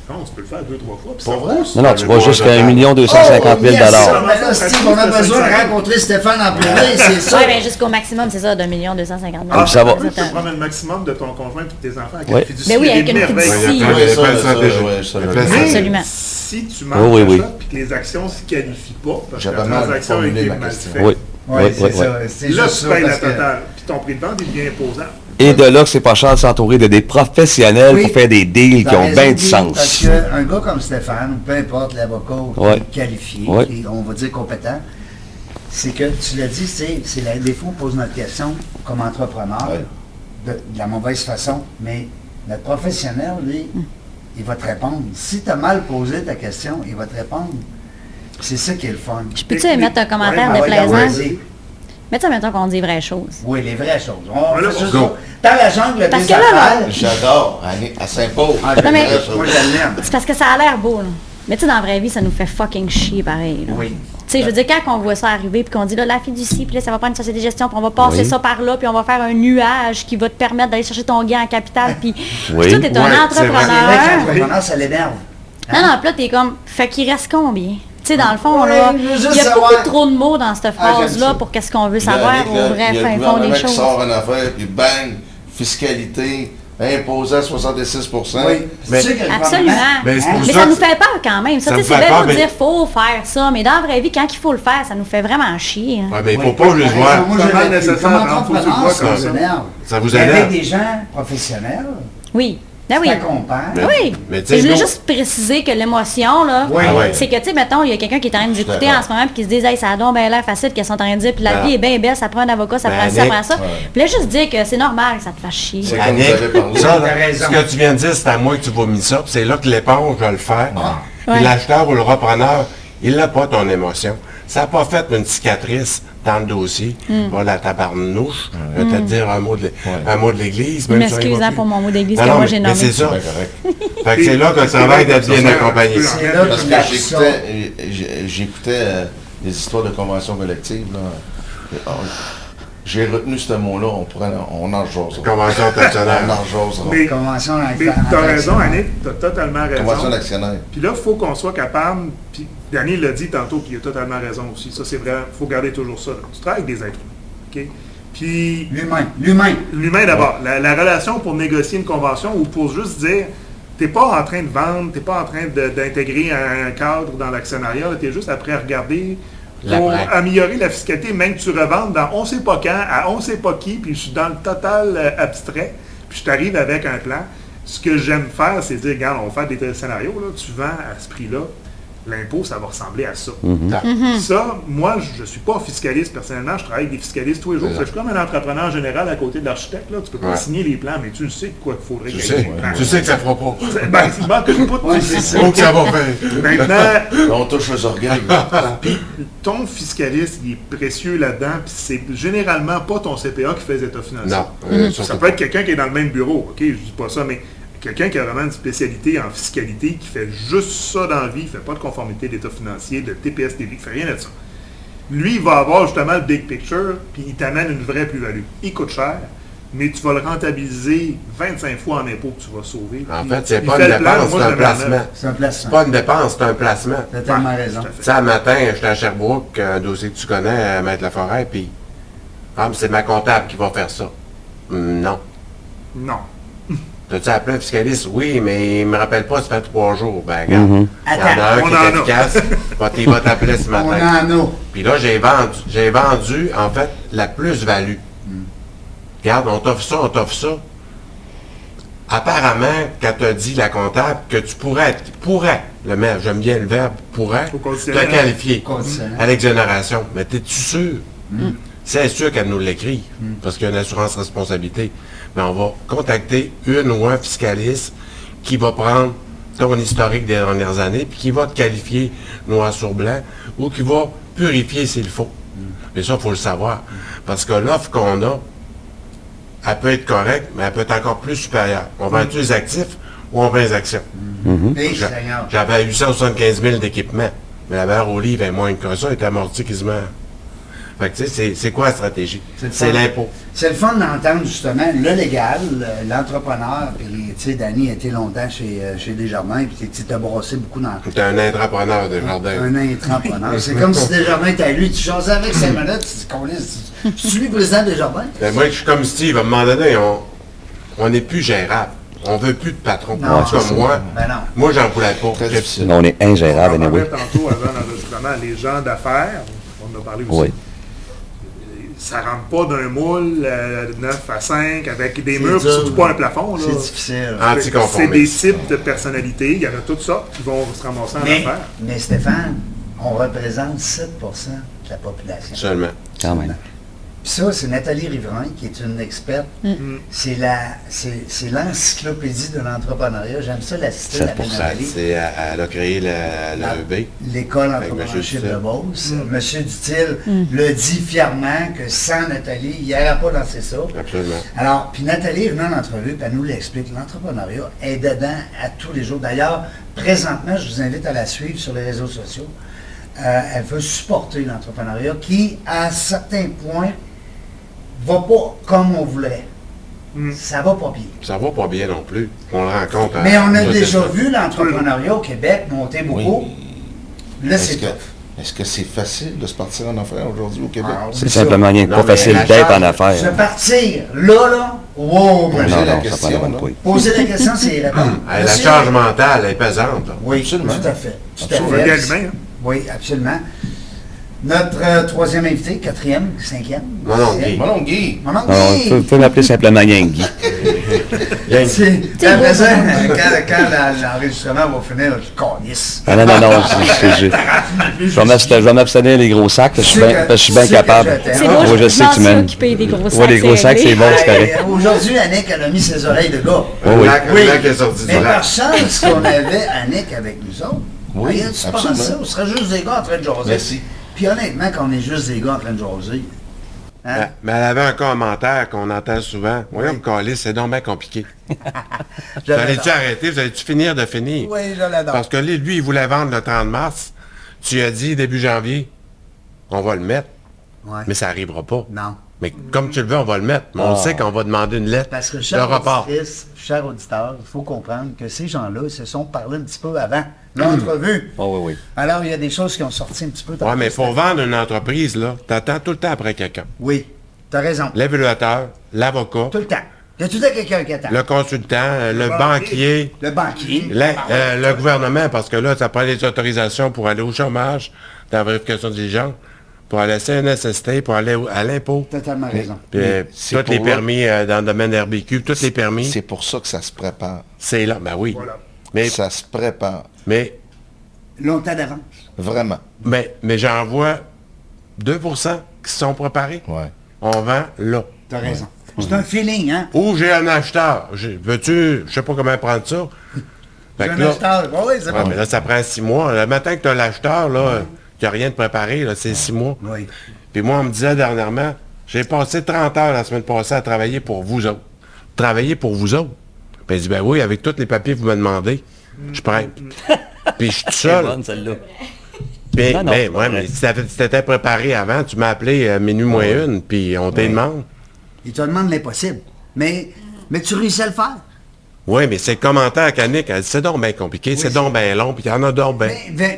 Non, tu peux le faire 2-3 fois. puis Pour ça vrai? pousse. Non, tu vas jusqu'à 1 250 000 yes, ça, $. ben là, Steve, on a besoin de rencontrer Stéphane en privé, c'est ça. Oui, bien jusqu'au maximum, c'est ça, d'1 250 000. Ah, ça va. Tu peux prendre le maximum de ton conjoint et de tes enfants avec Ouais. une fiducie. Ben oui, avec Il y a une des merveilles. fiducie. Il y a Ouais, plein de ça, stratégies. ouais, ça, Il y a ouais. plein de Absolument. stratégies. Mais si tu manques Oui, oui. ça et que les actions ne se qualifient pas, parce que la J'avais mal transaction a formulé été ma mal question. faite, Oui. Oui, Oui, c'est oui, ça. oui. C'est là, juste tu ça. payes la parce que- totale. Puis ton prix de vente, il devient imposant. Et de là que c'est pas cher de s'entourer de des professionnels Oui. pour faire des deals qui T'as ont raison, bien du Guy, sens. Parce qu'un gars comme Stéphane, ou peu importe l'avocat Ouais. qui est qualifié, Ouais. qui est, on va dire compétent, c'est que tu l'as dit, des fois on pose notre question comme entrepreneur Ouais. de la mauvaise façon, mais notre professionnel, lui, il va te répondre. Si tu as mal posé ta question, il va te répondre. C'est ça qui est le fun. Je peux-tu émettre un commentaire Ouais, déplaisant? vas-y. Mais tu sais, mettons qu'on dit vraies choses. Oui, les vraies choses. On Voilà, fait juste go. ça. Dans la jungle Parce des que là, affaires. J'adore. À Saint-Paul. Ah, Non, mais- moi, je l'aime. C'est parce que ça a l'air beau, là. Mais tu sais, dans la vraie vie, ça nous fait fucking chier pareil. Là. Oui. Tu sais, je veux dire, quand on voit ça arriver, puis qu'on dit, là, la fiducie, puis là, ça va prendre une société de gestion, puis on va passer Oui. ça par là, puis on va faire un nuage qui va te permettre d'aller chercher ton gain en capital, puis Oui. toi, t'es Ouais, un c'est vrai. C'est vrai que entrepreneur. l'entrepreneur, ça l'énerve. Non, non, puis là, t'es comme, fait qu'il reste combien? Tu sais, dans le fond, Ouais, là, je veux il juste y a savoir. beaucoup trop de mots dans cette j'aime phrase-là ça. pour qu'est-ce qu'on veut Puis là, savoir, Nick, au là, vrai il y a le fin fond des gouvernement qui choses. sort une affaire, puis bang, fiscalité, imposé à 66 Oui. Mais- Tu sais que le Absolument. gouvernement- Mais c'est pour Mais ça ça que nous fait peur quand même. Ça, Ça tu me sais, fait c'est bien peur, de mais- dire faut faire ça, mais dans la vraie vie, quand il faut le faire, ça nous fait vraiment chier. hein. Ouais, mais il ne Oui. faut pas juste voir. Moi, C'est je pas l'ai nécessaire, comme hein, faut que tu le entrepreneur, vois ça comme vous ça. énerve. Ça vous Mais énerve. avec des gens professionnels, Oui. Ben oui. t'accompagnent. Oui. Mais tu sais, Et je voulais nous- juste préciser que l'émotion, là, Oui. Ah ouais. c'est que, tu sais, mettons, il y a quelqu'un qui est en train de nous écouter d'accord. en ce moment puis qui se dit, hey, ça a donc bien l'air facile qu'elles sont en train de dire, puis la Non. vie est bien belle, ça prend un avocat, ça Ben, prend ça, ça Nick, prend ça. ouais. Puis là, juste dire que c'est normal que ça te fasse chier. C'est comme Annick, vous avez parlé. ça, là, T'as raison. ce que tu viens de dire, c'est à moi que tu vas mis ça. puis C'est là que l'éponge va le faire. Puis Ouais. l'acheteur ou le repreneur, il n'a pas ton émotion. Ça n'a pas fait une cicatrice dans le dossier. Va la tabarnouche. Je vais te dire un mot de l'église. Je même si ça m'excuse va hein, plus. pour mon mot d'église Non, que non, moi mais- j'ai mais nommé. c'est ça. C'est correct. Fait que c'est là que le travail d'être bien accompagné. C'est là Parce qu'il que a j'écoutais des histoires de conventions collectives. Là. Et, j'ai retenu ce mot-là, on en jase. Convention On d'actionnaire. en jasera. Mais, Convention mais t'as raison, Annick, t'as totalement Convention raison. d'actionnaire. Puis là, il faut qu'on soit capable, puis Danny l'a dit tantôt, puis il a totalement raison aussi. Ça, c'est vrai, il faut garder toujours ça. Là. Tu travailles avec des êtres humains. OK? Puis L'humain. l'humain d'abord. La relation pour négocier une convention ou pour juste dire, t'es pas en train de vendre, t'es pas en train d'intégrer un cadre dans l'actionnariat, tu es juste après à regarder pour L'après. améliorer la fiscalité, même que tu revendes dans on sait pas quand, à on sait pas qui, puis je suis dans le total abstrait, puis je t'arrive avec un plan. Ce que j'aime faire, c'est dire, regarde, on va faire des scénarios, là, tu vends à ce prix-là, l'impôt, ça va ressembler à ça. Ça, moi, je ne suis pas fiscaliste personnellement, je travaille avec des fiscalistes tous les jours. Je suis comme un entrepreneur général à côté de l'architecte. Là. Tu peux pas Ouais. signer les plans, mais tu le sais de quoi il faudrait Tu qu'il y ait sais, des plans. tu sais que ça fera pas. Ben, il manque une poutre, Ouais, tu sais c'est ça. Faut que ça va faire. Maintenant, On touche aux organes. puis ton fiscaliste, il est précieux là-dedans, puis c'est généralement pas ton CPA qui fait les états financiers. Non, Ça surtout peut être quelqu'un qui est dans le même bureau, ok, je dis pas ça, mais quelqu'un qui a vraiment une spécialité en fiscalité, qui fait juste ça dans la vie, il fait pas de conformité d'état financier, de TPS, TV, il fait rien de ça. Lui, il va avoir justement le big picture, puis il t'amène une vraie plus-value. Il coûte cher, mais tu vas le rentabiliser 25 fois en impôts que tu vas sauver. En Puis fait, c'est il pas fait une le plan, dépense, moi, c'est je un le mets en œuvre. placement. C'est un C'est placement. pas une dépense, c'est un placement. T'as tellement Ouais, raison. tout à fait. Tu sais, un matin, j'étais à Sherbrooke, un dossier que tu connais, Maître Laforêt, puis mais c'est ma comptable qui va faire ça. Non. Non. T'as-tu appelé un fiscaliste? Oui, mais il me rappelle pas, ça fait 3 jours. Ben, regarde, il y en a un On qui en a. est efficace, il va t'appeler ce On matin. en a. Puis là, j'ai vendu, en fait, la plus-value. Regarde, on t'offre ça. Apparemment, quand tu as dit la comptable que tu pourrais, le maire, j'aime bien le verbe, pourrait, Faut te considérer, hein. qualifier Conditionnel. à l'exonération. Mais t'es-tu sûr? C'est sûr qu'elle nous l'écrit, parce qu'il y a une assurance responsabilité. Mais on va contacter une ou un fiscaliste qui va prendre ton historique des dernières années, puis qui va te qualifier noir sur blanc, ou qui va purifier s'il faut. Mais ça, il faut le savoir. Parce que l'offre qu'on a, elle peut être correcte, mais elle peut être encore plus supérieure. On vend-tu les actifs ou on vend les actions? Et Seigneur. J'avais 875 000 d'équipement, mais la valeur au livre est moins que ça, elle est amortie quasiment. Fait que tu sais, c'est quoi la stratégie? C'est l'impôt. C'est le fun d'entendre justement le légal, l'entrepreneur, puis tu sais, Danny a été longtemps chez Desjardins, puis tu t'as brossé beaucoup dans T'es un entrepreneur de jardin. un entrepreneur. C'est comme si Desjardins était à lui, tu jasais avec 5 minutes, tu dis qu'on est. Tu lui président Desjardins? Ben, moi, je suis comme Steve, à un moment donné, on n'est plus gérable. On veut plus de patron. Non, Comme c'est moi. Ben non. Moi, j'en voulais pas. Très difficile. On est ingérable, On en anyway. parlait tantôt avant l'enregistrement, les gens d'affaires, on en a parlé aussi. Oui. Ça rentre pas d'un moule 9 à 5 avec des C'est murs, dur. surtout pas un plafond. Là. C'est difficile. Ah, C'est des Anticonformiste. types de personnalités, il y en a toutes sortes qui vont se ramasser en affaires. Mais Stéphane, on représente 7% de la population. Seulement. Quand même. Puis ça, c'est Nathalie Riverain, qui est une experte. C'est l'encyclopédie de l'entrepreneuriat. J'aime ça la citer, la 7%. Nathalie. Elle a créé l'AEB. L'école Avec entrepreneurship Monsieur de Beauce. Monsieur Dutil le dit fièrement que sans Nathalie, il n'y aurait pas lancé ça. Absolument. Alors, puis Nathalie est venue en entrevue, puis elle nous l'explique. L'entrepreneuriat est dedans à tous les jours. D'ailleurs, présentement, je vous invite à la suivre sur les réseaux sociaux. Elle veut supporter l'entrepreneuriat qui, à certains points, va pas comme on voudrait. Ça va pas bien. Ça va pas bien non plus. On le rencontre. Mais on a déjà vu l'entrepreneuriat au Québec monter beaucoup. Là, c'est Est-ce que tough. est-ce que c'est facile de se partir en affaires aujourd'hui au Québec? Ah, C'est oublie ça. simplement rien. Non, Pas mais facile La d'être charge, en affaires. Se partir, là, wow, Poser Non, la non, ça question, prend la bonne là. couille. poser la question, c'est répondre. La Monsieur- charge mentale est pesante. là. Oui, Absolument. tout à fait. Tout à Absolument. fait. Bien humain, hein. Oui, absolument. Notre troisième invité, quatrième, cinquième. Mon oncle sixième. Guy. Mon oncle Guy. Mon oncle Alors, Guy. tu peux m'appeler simplement Yangui. C'est après ça, quand l'enregistrement va finir, je calisse. Ah non, non, non. Je vais m'abstenir les gros sacs, parce que je suis bien capable. C'est Moi, beau, je sais que tu m'aimes. occuper des gros sacs. Ouais, les gros sacs, c'est bon, c'est Hey, correct. Aujourd'hui, Annick, elle a mis ses oreilles de gars. Un oui. lac qui est sorti Mais du par lac. chance qu'on avait Annick avec nous autres. Oui, Regarde, tu penses absolument. ça, on serait juste des gars en train de jaser. Merci. Puis honnêtement, quand on est juste des gars en train de jaser, hein? Mais elle avait un commentaire qu'on entend souvent. Voyons, Calis, c'est donc bien compliqué. Vous allez-tu arrêter? Vous allez-tu finir de finir? Oui, je l'adore. Parce que lui, il voulait vendre le 30 mars. Tu as dit début janvier, on va le mettre, Ouais. mais ça n'arrivera pas. Non. Mais comme tu le veux, on va le mettre. Mais on sait qu'on va demander une lettre Parce que, de chers report. auditrices, chers auditeurs, il faut comprendre que ces gens-là ils se sont parlé un petit peu avant l'entrevue. Oh, oui, oui. Alors, il y a des choses qui ont sorti un petit peu. Ouais, mais pour vendre une entreprise, là, t'attends tout le temps après quelqu'un. Oui, tu as raison. L'évaluateur, l'avocat, Tout le temps. Il y a tout le temps quelqu'un qui attend. le consultant, le banquier, Le banquier. le gouvernement, parce que là, ça prend des autorisations pour aller au chômage, dans la vérification diligente, pour aller à CNSST, pour aller à l'impôt, Totalement raison. puis c'est tous les pour- permis dans le domaine RBQ, tous les permis, C'est pour ça que ça se prépare. c'est là. Ben oui. Voilà. Mais, Ça se prépare. mais, Longtemps d'avance. Vraiment. mais j'en vois 2% qui sont préparés. Ouais. On vend là. Tu as raison. C'est un feeling, hein? Ou j'ai un acheteur. Veux-tu, je sais pas comment prendre ça. Fait que Un là- acheteur. Oui, c'est Ouais, bon. mais là, ça prend 6 mois. Le matin que tu as l'acheteur, là, qui n'a rien de préparé, là, c'est 6 mois. Oui. Puis moi, on me disait dernièrement, j'ai passé 30 heures la semaine passée à travailler pour vous autres. Travailler pour vous autres. Puis il dit, ben oui, avec tous les papiers que vous me demandez, je prête. Puis je suis tout C'est seul. bonne, celle-là. Puis, Non, non, ben, c'est pas ouais, vrai. mais si t'étais préparé avant, tu m'as appelé minuit moins une, puis on te demande. Il te demande l'impossible. Mais tu réussis à le faire. Oui, mais c'est le commentaire qu'Annick, elle dit, c'est donc bien compliqué, c'est donc bien long, puis il y en a donc bien.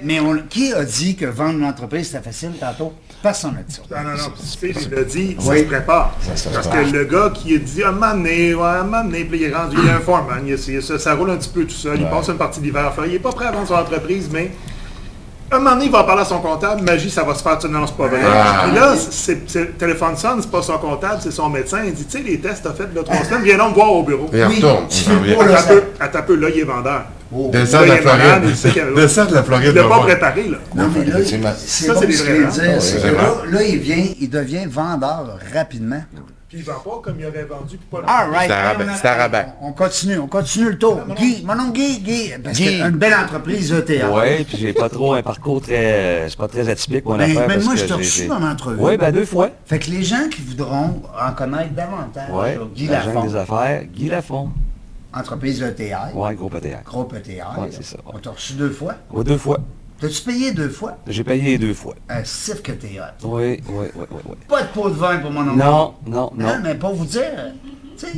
Mais qui a dit que vendre une entreprise, c'était facile tantôt? Personne n'a dit ça. Non, non, non. Tu sais, il l'a dit, ça Oui. se prépare. se Parce prépare. que le gars qui a dit, un moment donné, puis il est rendu, il est un foreman, il essayé ça roule un petit peu tout seul, il passe une partie de l'hiver, il n'est pas prêt à vendre son entreprise, mais un moment donné, il va en parler à son comptable, magie, ça va se faire, non, c'est pas vrai. Puis là, le téléphone sonne, c'est pas son comptable, c'est son médecin, il dit, tu sais, les tests, t'as fait, là, 3 semaines, viens donc me voir au bureau. Il Oui, retourne. tu il en fais revient. pas, là. Attends un peu, là, il est vendeur. Descends de Là, la il est malade, il sait Floride. qu'il- Descends de la Floride. Il l'a va pas voir. préparé, là. Non, mais là, Effectivement. c'est Ça, bon c'est des ce qu'il vrais vient vents. de dire. C'est que c'est là, il vient, il devient vendeur rapidement. Puis il vend pas comme il aurait vendu, puis pas All right. C'est un Hey, rabais, on a- c'est un rabais. On continue le tour. Guy, mon nom Guy, parce Guy. que une belle entreprise ETA. Oui, puis j'ai pas trop un parcours très... c'est pas très atypique, mon Ben, affaire. ben, parce moi, que je t'ai j'ai- reçu en entrevue. Oui, ben 2 fois. Fait que les gens qui voudront en connaître davantage Oui, sur Guy l'agent Lafont, des affaires, Guy Lafont. entreprise ETA, Oui, gros PTA. groupe ETA. Ouais, c'est ça, ouais. On t'a reçu 2 fois. Oui, 2 fois. T'as-tu payé 2 fois? J'ai payé 2 fois. Un sif que t'es hot. Oui. Pas de pot de vin pour mon nom. Non. Hein, mais pour vous dire, tu sais,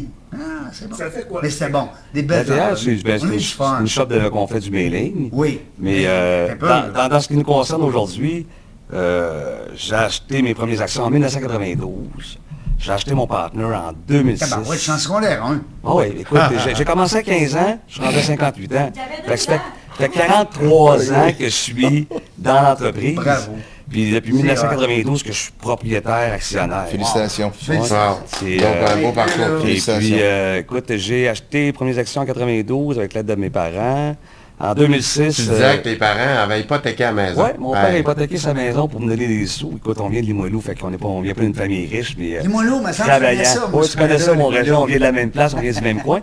c'est bon. Ça fait quoi? Mais c'était bon. Des belles PTA, entrevues. c'est On est du fun. une shop qu'on fait du mailing. Oui. Mais Un peu, là. dans ce qui nous concerne aujourd'hui, j'ai acheté mes premières actions en 1992. J'ai acheté mon partner en 2006. Ah ben, ouais, je suis en secondaire, hein. Ah oui, écoute, j'ai commencé à 15 ans, je suis rendu à 58 ans. Ça fait 43 ans que je suis dans l'entreprise. Bravo. Puis depuis 1992 que je suis propriétaire actionnaire. Félicitations. Wow. C'est, Donc, un beau parcours. et puis, Félicitations. écoute, j'ai acheté les premières actions en 92 avec l'aide de mes parents. En 2006... Tu disais que tes parents avaient hypothéqué la maison. Oui, mon père a hypothéqué sa maison pour me donner des sous. Écoute, on vient de Limoilou, fait qu'on on vient pas d'une famille riche, mais... Limoilou, mais ça me travaillant. connaît ça. moi, Oui, ce tu connais ça, mon Canada, région, on vient de la même place, on vient du même coin.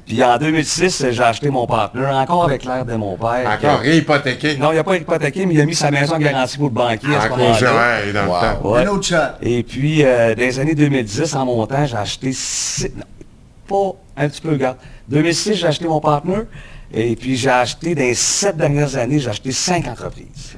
Puis en 2006, j'ai acheté mon partner, encore avec l'air de mon père. Encore réhypothéqué. Non, il n'a pas hypothéqué, mais il a mis sa maison en garantie pour le banquier à ce En moment-là. congé, dans le Wow. temps. Ouais. Un autre shot. Et puis, dans les années 2010, en montant, j'ai acheté 6... Non, pas un petit peu, regarde. 2006, j'ai acheté mon partner. Et puis, j'ai acheté, dans les 7 dernières années, j'ai acheté 5 entreprises.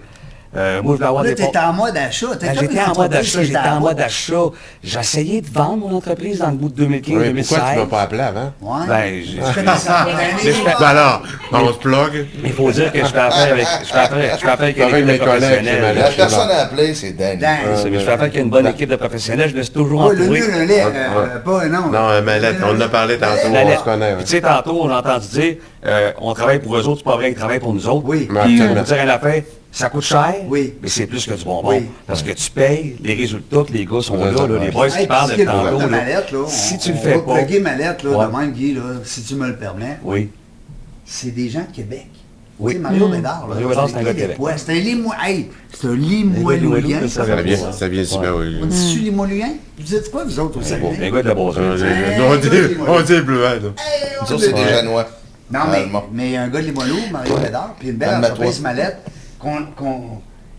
Moi, je voulais avoir Là, des... t'étais en mode achat. Ben, j'étais en mode achat, J'ai essayé de vendre mon entreprise dans le bout de 2015-2016. Oui, pourquoi tu ne m'as pas appelé avant? Ouais. Ben, Tu fais des centaines Mais je fais- Ben alors, on se plug. il faut dire que je fais affaire avec, je fais affaire avec une Avec équipe de mes collègues, professionnels. c'est La personne à appeler, c'est Danny. Dan. C'est- mais je fais affaire avec une bonne équipe de professionnels. Je me suis toujours Ouais, le entouré. mieux, le lait, Ouais. pas, non. Non, Mallette, on en a parlé tantôt, La on lettre. se connaît. Puis, tu sais, tantôt, on a entendu dire, on travaille pour eux autres, c'est pas vrai qu'ils travaillent pour nous autres. Oui. Mais Puis, absolument. on va dire une affaire, ça coûte cher, Oui. mais c'est plus que du bonbon. Oui. Parce que tu payes les résultats que les gars sont là, Ouais. les boys qui Hey, parlent puis de ce qui est le fun tantôt. de là. Mallette, là, Si tu on le fais va pas. plugger Mallette, là, Ouais. de même, Guy, là, si tu me le permets. Oui. C'est des gens de Québec. Oui. Tu sais, Mario Bédard, là, Mario Bédard, c'est un gars de Québécois. Québec. C'est un Limoilou. Hey, c'est un Limoilou, Limoillouien. ça Ça va vient, bien. ça vient super, oui. On dit-tu Limoillouien? Vous dites quoi, vous autres, au Les Saguenay? gars de la Beauce. On dit bleuet, là. Hey, on Ça, dit- c'est des Janois. Non, Allemand. mais un gars de Limoilou, Mario Bédard, puis une belle Calme-toi. entreprise Mallette,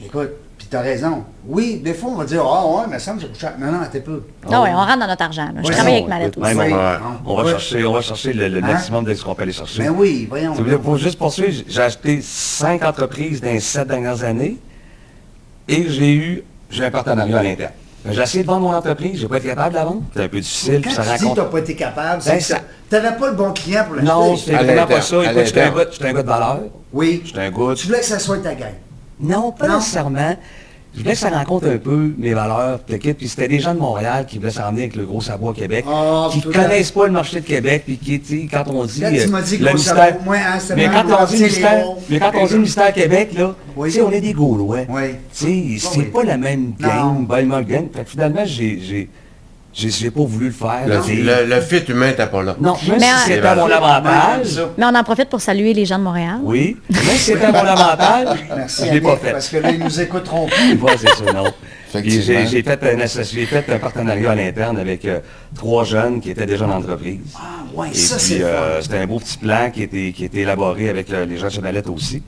écoute, puis t'as raison. Oui, des fois, on va dire, ah ouais, mais ça me coûte cher. Non, non, t'es peu. Non, oui, on rentre dans notre argent. là. Je Ouais, travaille non, avec Mallette écoute, aussi. même Ouais. on va chercher le maximum de ce qu'on peut aller chercher. Ben oui, voyons. Tu veux dire, pour juste poursuivre, j'ai acheté 5 entreprises dans les 7 dernières années et j'ai un partenariat à l'interne. J'ai essayé de vendre mon entreprise, j'ai pas été capable de la vendre. C'est un peu difficile, puis Quand ça tu dis que raconte. t'as pas été capable, c'est Ben, que ça- t'avais pas le bon client pour l'acheter. Non, c'était À vraiment pas l'interne, ça. à Écoute, j'étais l'interne. un gars de valeur. Oui. J'étais un gars. Tu voulais que ça soit ta gang. Non, pas Non. nécessairement. Je voulais que ça rencontre un peu mes valeurs, puis c'était des gens de Montréal qui voulaient s'emmener avec le gros sabot à Québec, Ah, qui tout à connaissent pas le marché de Québec, puis qui, tu sais, quand on dit Quand tu m'as dit le gros mystère, sabot, moi, hein, c'était mais vraiment quand on dit les mystère, mots. mais quand on dit mystère Québec, là, Oui. tu sais, on est des Gaulois. Oui. Tu sais, c'est oui. pas la même Non. game, ben le game. Fait que finalement, j'ai pas voulu le faire. tu sais. Le fit humain n'était pas là. Non, même Mais si c'était à mon avantage, Mais on en profite pour saluer les gens de Montréal. oui, même si c'était à mon avantage, Merci, je l'ai pas Annick, fait. parce que là, ils nous écouteront plus. Ouais, c'est ça, non. Puis Effectivement. j'ai fait un partenariat à l'interne avec 3 jeunes qui étaient déjà dans l'entreprise. Ah, ouais, Et ça, puis, c'est le fun. c'était un beau petit plan qui était élaboré avec les gens de Mallette aussi.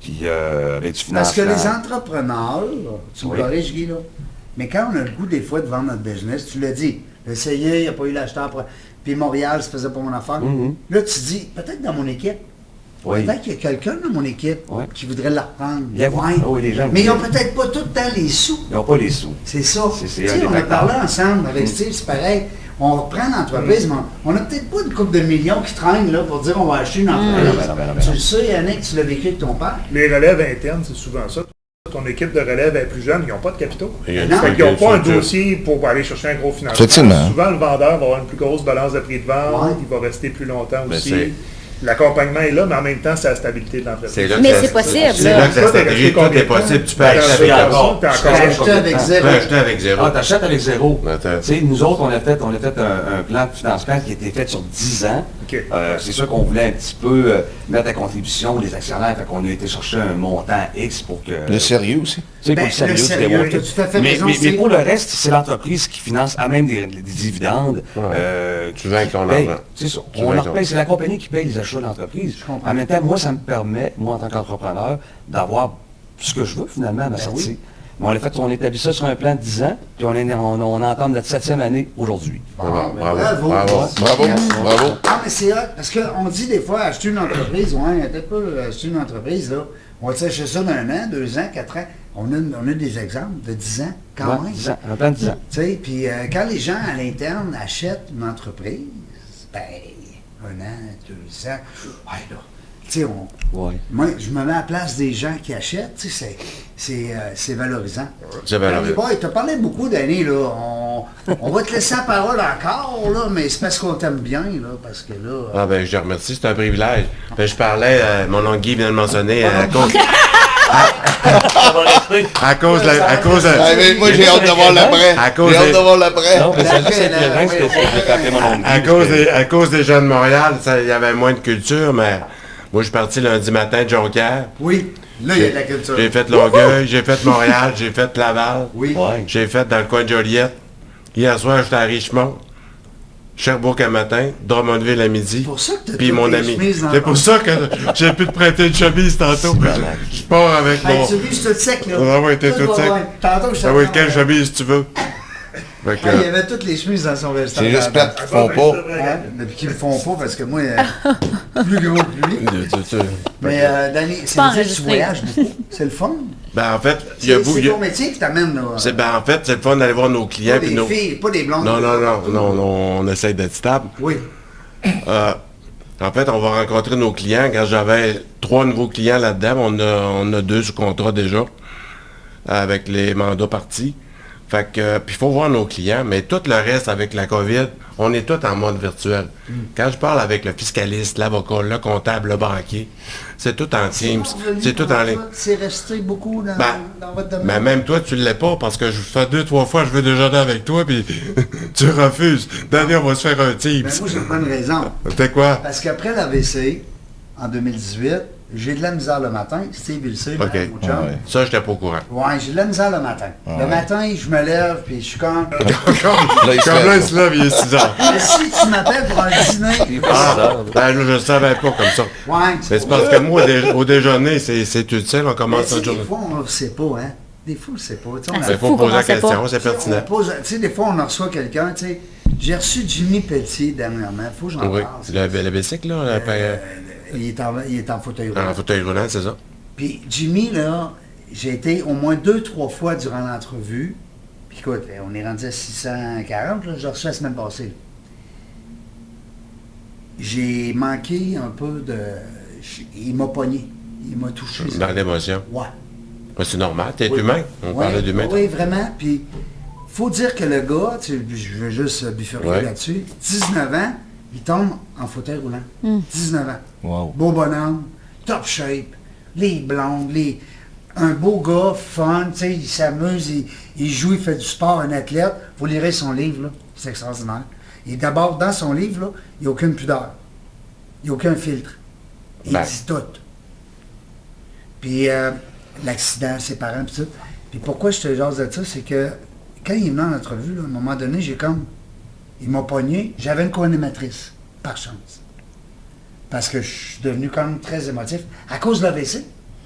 Puis avec du Parce financement. que les entrepreneurs, tu me Oui. corriges, Guy, là, mais quand on a le goût des fois de vendre notre business, tu l'as dit, l'essayer, il n'y a pas eu l'acheteur, puis Montréal se faisait pour mon affaire. Mhm. Là, tu dis, peut-être dans mon équipe, Oui. peut-être qu'il y a quelqu'un dans mon équipe Ouais. qui voudrait la reprendre. Il y a- oui, les gens Mais ils n'ont voulaient. peut-être pas tout le temps les sous. Ils n'ont pas les sous. C'est ça. C'est Tu sais, un des on a facteurs. parlé ensemble avec Steve, c'est pareil. On reprend l'entreprise, mais on n'a peut-être pas une couple de millions qui traînent là, pour dire on va acheter une entreprise. non. Tu le sais, Yannick, tu l'as vécu avec ton père. Les relèves internes, c'est souvent ça. Ton équipe de relève est plus jeune, ils n'ont pas de capitaux. Il y a Non. une Fait qu'ils n'ont pas un structure. dossier pour aller chercher un gros financement. Effectivement. Souvent, le vendeur va avoir une plus grosse balance de prix de vente, Ouais. il va rester plus longtemps Mais aussi. c'est- L'accompagnement est là, mais en même temps, c'est la stabilité de l'entreprise. C'est là que Mais ça- c'est possible, C'est là. là que la stratégie, tout est possible. Tu peux acheter avec T'as zéro. t'as Tu Tu encore l'as acheté avec Tu zéro. peux acheter avec zéro. Ah, t'achètes avec zéro. Attends. Tu sais, nous autres, on a fait un plan de financement qui a été fait sur 10 ans. OK. C'est sûr qu'on voulait un petit peu mettre à contribution les actionnaires, fait qu'on a été chercher un montant X pour que... Le sérieux aussi. C'est pour Ben, le sérieux, le c'est sérieux, démontré. t'as tout à fait mais, raison, mais c'est- pour le reste, c'est l'entreprise qui finance à même des dividendes. Tu veux avec ton paye. argent. C'est ça. Tu On veux leur avec paye, ton- c'est la compagnie qui paye les achats de l'entreprise. En même temps, moi, ça me permet, moi, en tant qu'entrepreneur, d'avoir ce que je veux, finalement, à ma sortie. Mais on l'a fait, on établit ça sur un plan de 10 ans, puis on entame notre 7e année aujourd'hui. Bravo, Bravo. Bravo, bravo. Ah, mais c'est hot, parce qu'on dit des fois, acheter une entreprise, ouais, t'as pas acheter une entreprise, là, on va acheter ça d'un an, 2 ans, 4 ans. On a des exemples de 10 ans, quand Ouais, même. 10 ans, un plan de 10 ans. Tu sais, puis quand les gens à l'interne achètent une entreprise, ben, 1 an, 2 ans, ouais, là, tu sais, Ouais. moi, je me mets à la place des gens qui achètent, tu sais, c'est valorisant. C'est valorisant. Boy, t'as parlé beaucoup d'années, là, on va te laisser la parole encore, là, mais c'est parce qu'on t'aime bien, là, parce que là... Ah ben, je te remercie, c'est un privilège. Ben, je parlais, mon oncle Guy vient de le mentionner, à cause... à cause de... Ah, mais moi, j'ai hâte de voir l'après. À cause J'ai hâte des- de voir l'après. Non, mais c'est juste L'après, avec le vin, c'était ça, j'ai appelé mon oncle. À cause des gens de Montréal, il y avait moins de culture, mais moi, je suis parti lundi matin de Jonquière. Oui, là, il y a de la culture. J'ai fait Longueuil, j'ai fait Montréal, j'ai fait Laval. Oui. Ouais. J'ai fait dans le coin de Joliette. Hier soir, j'étais à Richmond. Sherbrooke à matin, Drummondville à midi. C'est pour ça que t'as Puis toutes mon les ami. chemises dans C'est ton- pour ça que j'ai pu te prêter une chemise tantôt. Je pars avec Hey, mon... tu vis, je te sec, là. Ah oui, t'es Tout tout va sec. bien. Tantôt, je Ah oui, quelle t'entends, chemise tu veux? Fait que, Ah, il y avait toutes les chemises dans son restaurant. J'espère qu'ils font pas. Hein? Depuis qu'ils le font pas, parce que moi, plus gros que lui. Mais, Danny, c'est Pas dire que tu enregistré. voyages beaucoup. C'est le fun. ben, en fait, il y a C'est beaucoup... ton métier qui t'amène, là. En fait, c'est le fun d'aller voir nos clients. Pas puis des nos... filles, pas des blondes. Non, on essaie d'être stable. Oui. En fait, on va rencontrer nos clients. Quand j'avais 3 nouveaux clients là-dedans, on a 2 sous contrat déjà, avec les mandats partis. Fait que, puis il faut voir nos clients, mais tout le reste avec la COVID, on est tous en mode virtuel. Quand je parle avec le fiscaliste, l'avocat, le comptable, le banquier, c'est tout en Teams, c'est tout en ligne. C'est resté beaucoup dans, Ben, dans votre domaine. Mais même toi, tu l'es pas, parce que je fais 2-3 fois, je veux déjeuner avec toi, puis tu refuses. Dernier, on va se faire un Teams. Ben, moi, j'ai pas une raison. C'était quoi? Parce qu'après l'AVC, en 2018, j'ai de la misère le matin. Steve, il le sait, OK. mon chum. Ouais. Ça, j'étais pas au courant. Ouais, j'ai de la misère le matin. Le matin, je me lève, puis je suis comme... Là, il se Comme là, lève. il se lève, il est 6 heures. Mais si tu m'appelles pour un dîner... Ben, je savais pas comme ça. Ouais, Mais c'est parce que moi, au déjeuner, c'est utile, on mais commence tu sais, notre des journée. fois, on ne sait pas, hein. Des fois, on ne sait pas. Tu sais, on Ah, a- Il c'est faut fou poser qu'on la sait question, pas. c'est pertinent. on pose- tu sais, des fois, on en reçoit quelqu'un, tu sais. J'ai reçu Jimmy Pelletier dernièrement. Faut que j'en Oui, parle. le bicycle, là, Il est en fauteuil roulant. en fauteuil roulant, c'est ça. Puis Jimmy, là, j'ai été au moins 2-3 fois durant l'entrevue. Puis écoute, on est rendu à 640, là, j'ai reçu la semaine passée. J'ai manqué un peu de... Il m'a pogné. Il m'a touché. ça. Dans l'émotion. Ouais. Ben, c'est normal, t'es Oui. humain. On Ouais, parlait d'humain. Oui, vraiment. Puis, faut dire que le gars, je veux juste bifurquer Ouais. là-dessus, 19 ans, il tombe en fauteuil roulant. 19 ans. Wow. Beau bonhomme, top shape, les blondes, un beau gars, fun, tu sais, il s'amuse, il joue, il fait du sport, un athlète. Vous lirez son livre, là, c'est extraordinaire. Et d'abord, dans son livre, là, il n'y a aucune pudeur. Il n'y a aucun filtre. Il Ben. dit tout. Puis l'accident, ses parents, puis tout. Puis pourquoi je te jase de ça, c'est que quand il est venu en entrevue, là, à un moment donné, il m'a pogné, j'avais une co-animatrice, par chance. Parce que je suis devenu quand même très émotif, à cause de l'AVC.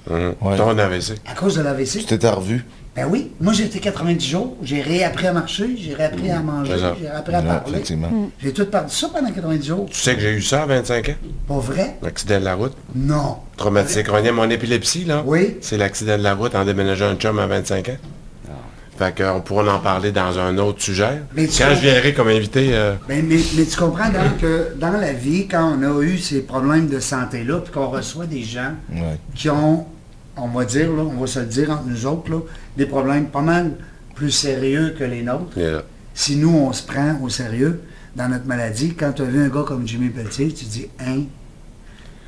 Ouais. Ton AVC. À cause de l'AVC. Tu t'étais revu. Ben oui, moi j'ai été 90 jours, j'ai réappris à marcher, j'ai réappris à manger, C'est ça. j'ai réappris à Ouais, parler. effectivement. J'ai tout perdu ça pendant 90 jours. Tu sais que j'ai eu ça à 25 ans? Pas vrai? L'accident de la route. Non. Traumatisé crânien, mon épilepsie, là. Oui. C'est l'accident de la route en déménageant un chum à 25 ans. Fait qu'on pourra en parler dans un autre sujet. Mais tu Quand vois- je viendrai comme invité, Mais tu comprends donc que dans la vie, quand on a eu ces problèmes de santé-là, puis qu'on reçoit des gens Ouais. qui ont, on va dire, là, on va se le dire entre nous autres, là, des problèmes pas mal plus sérieux que les nôtres. il est là. Si nous, on se prend au sérieux dans notre maladie, quand tu as vu un gars comme Jimmy Pelletier, tu dis « Hein? »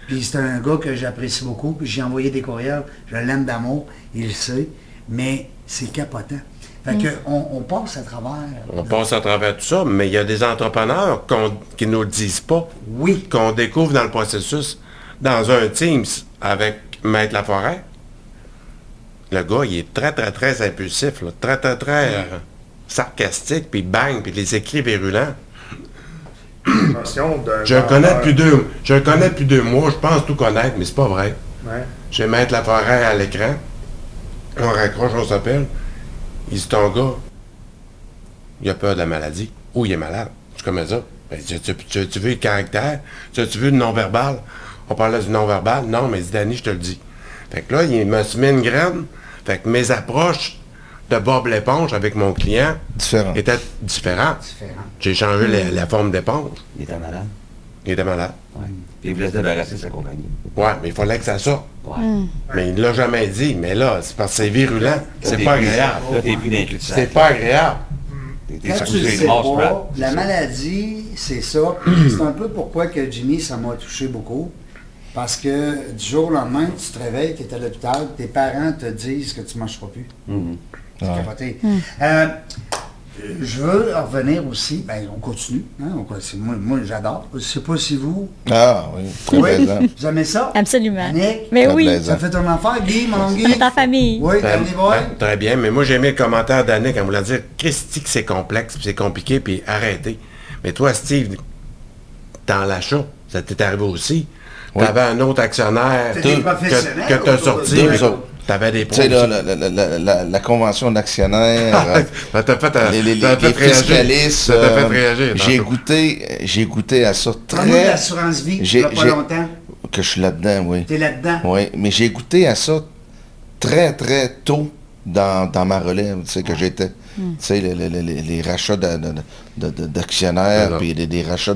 Puis c'est un gars que j'apprécie beaucoup, puis j'ai envoyé des courriels, je l'aime d'amour, il le sait, mais c'est capotant. Fait que on passe à travers. On passe à travers tout ça, mais il y a des entrepreneurs qui ne nous le disent pas. Oui. Qu'on découvre dans le processus. Dans un Teams avec Maître Laforêt, le gars, il est très, très, très impulsif, là, très, très, très sarcastique, puis bang, puis les écrits virulents. Je le connais depuis 2 mois, je pense tout connaître, mais c'est pas vrai. Ouais. J'ai Maître Laforêt à l'écran, on raccroche, on s'appelle, il dit ton gars, il a peur de la maladie, ou il est malade. Je comme ça. Ben, tu veux le caractère? Tu veux le non-verbal? On parlait du non-verbal? Non, mais il dit Danny, je te le dis. Fait que là, il m'a semé une graine. Fait que mes approches de Bob l'éponge avec mon client étaient différentes. J'ai changé la forme d'éponge. Il était malade. Il était malade. Ouais. Puis il voulait se débarrasser de sa compagnie. Ouais, mais il fallait que ça sorte. Ouais. Mais il l'a jamais dit. Mais là, c'est parce que c'est virulent. C'est pas agréable. Là, t'es plus d'inclus de sac. C'est pas agréable. T'es Quand sur tu le les sais morts, pas, la maladie, c'est ça. C'est un peu pourquoi que Jimmy, ça m'a touché beaucoup. Parce que du jour au lendemain, tu te réveilles, tu es à l'hôpital, tes parents te disent que tu ne marcheras plus. C'est capoté. Je veux revenir aussi, ben on continue, hein, moi j'adore. Je ne sais pas si vous... Ah oui, très plaisant. Vous aimez ça? Absolument. Annick? Mais Très oui, plaisant. Ça fait ton affaire, Guy, mon Guy? on est en famille. Oui, Danny Boy? Très bien, mais moi j'ai aimé le commentaire d'Annick en voulant dire Christy que c'est complexe, puis c'est compliqué, puis arrêtez. Mais toi, Steve, dans l'achat, ça t'est arrivé aussi. Oui. Tu avais un autre actionnaire T'es des professionnels que tu as autour de sorti. Deux mais autres. T'avais des Tu sais, points. là, la convention d'actionnaires, Ça t'a fait, les ça t'a fait réagir. fiscalistes, Ça t'a fait réagir. j'ai goûté à ça Parle-moi de très... l'assurance vie, il j'ai- n'y a pas j'ai- longtemps. Que je suis là-dedans, oui. T'es là-dedans. Oui, mais j'ai goûté à ça très, très tôt dans ma relève, tu sais, que j'étais. Tu sais, les rachats d'actionnaires, Alors. puis des rachats